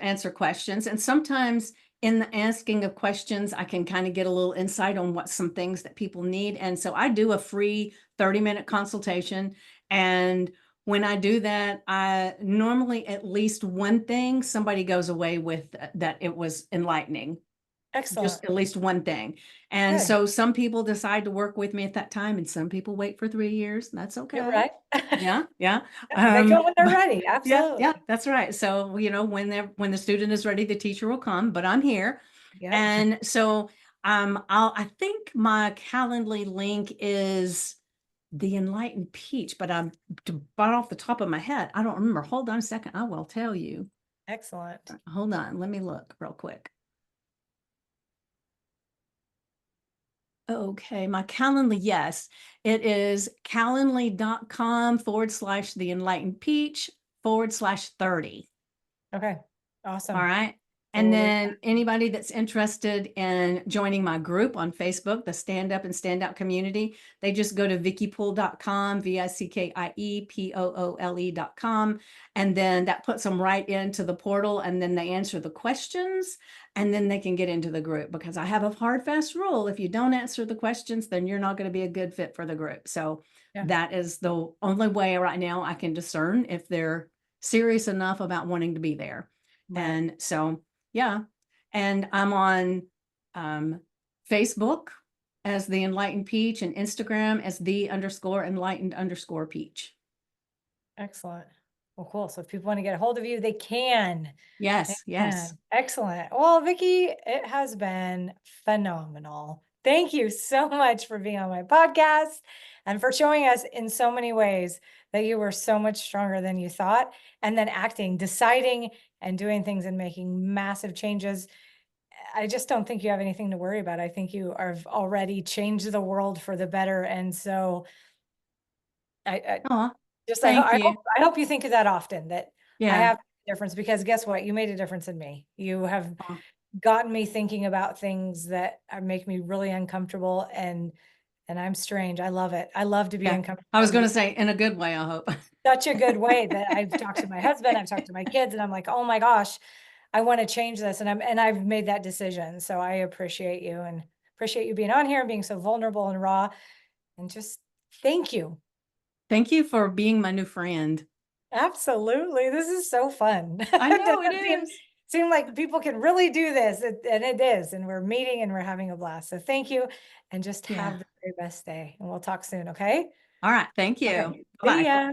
answer questions, and sometimes in the asking of questions, I can kind of get a little insight on what some things that people need, and so I do a free 30-minute consultation. And when I do that, I normally at least one thing somebody goes away with that it was enlightening, Excellent. just at least one thing. And Good. so some people decide to work with me at that time, and some people wait for 3 years. That's You're okay. right. Yeah, yeah. They go when they're But ready. yeah, yeah, Absolutely. that's right. So, when the student is ready, the teacher will come, but I'm here. Yep. And so I think my Calendly link is the Enlightened Peach, but off the top of my head, I don't remember. Hold on a second. I will tell you. Excellent. Hold on. Let me look real quick. Okay, my Calendly, yes. It is calendly.com/the Enlightened Peach /30. Okay. All Awesome. right. And totally. then anybody that's interested in joining my group on Facebook, the Stand Up and Stand Out community, they just go to vickiepoole.com, VICKIEPOOLE.com. And then that puts them right into the portal, and then they answer the questions, and then they can get into the group, because I have a hard, fast rule. If you don't answer the questions, then you're not going to be a good fit for the group. So Yeah. that is the only way right now I can discern if they're serious enough about wanting to be there. Right. And so, yeah. And I'm on Facebook as the Enlightened Peach, and Instagram as the_enlightened_peach. Excellent. Well, cool. So if people want to get a hold of you, they can. They Yes, yes. can. Excellent. Well, Vicki, it has been phenomenal. Thank you so much for being on my podcast and for showing us in so many ways that you were so much stronger than you thought, and then acting, deciding, and doing things and making massive changes. I just don't think you have anything to worry about. I think you have already changed the world for the better. And so I Oh, just thank you. I hope you think of that often, that I Yeah. have a difference, because guess what? You made a difference in me. You have Oh, gotten me thinking about things that make me really uncomfortable, and I'm strange. I love it. I love to be yeah. I uncomfortable was and going be to say, in a good way, I hope. such a good way that I've talked to my husband, I've talked to my kids, and I'm like, "Oh my gosh, I want to change this." And I've made that decision. So I appreciate you, and appreciate you being on here and being so vulnerable and raw, and just thank you. Thank you for being my new friend. Absolutely. This is so fun. I It know it doesn't is. seem like people can really do this, and it is, and we're meeting and we're having a blast. So thank you, and just Yeah. have the very best day, and we'll talk soon, okay? All right. Thank you. Okay. See Bye. ya.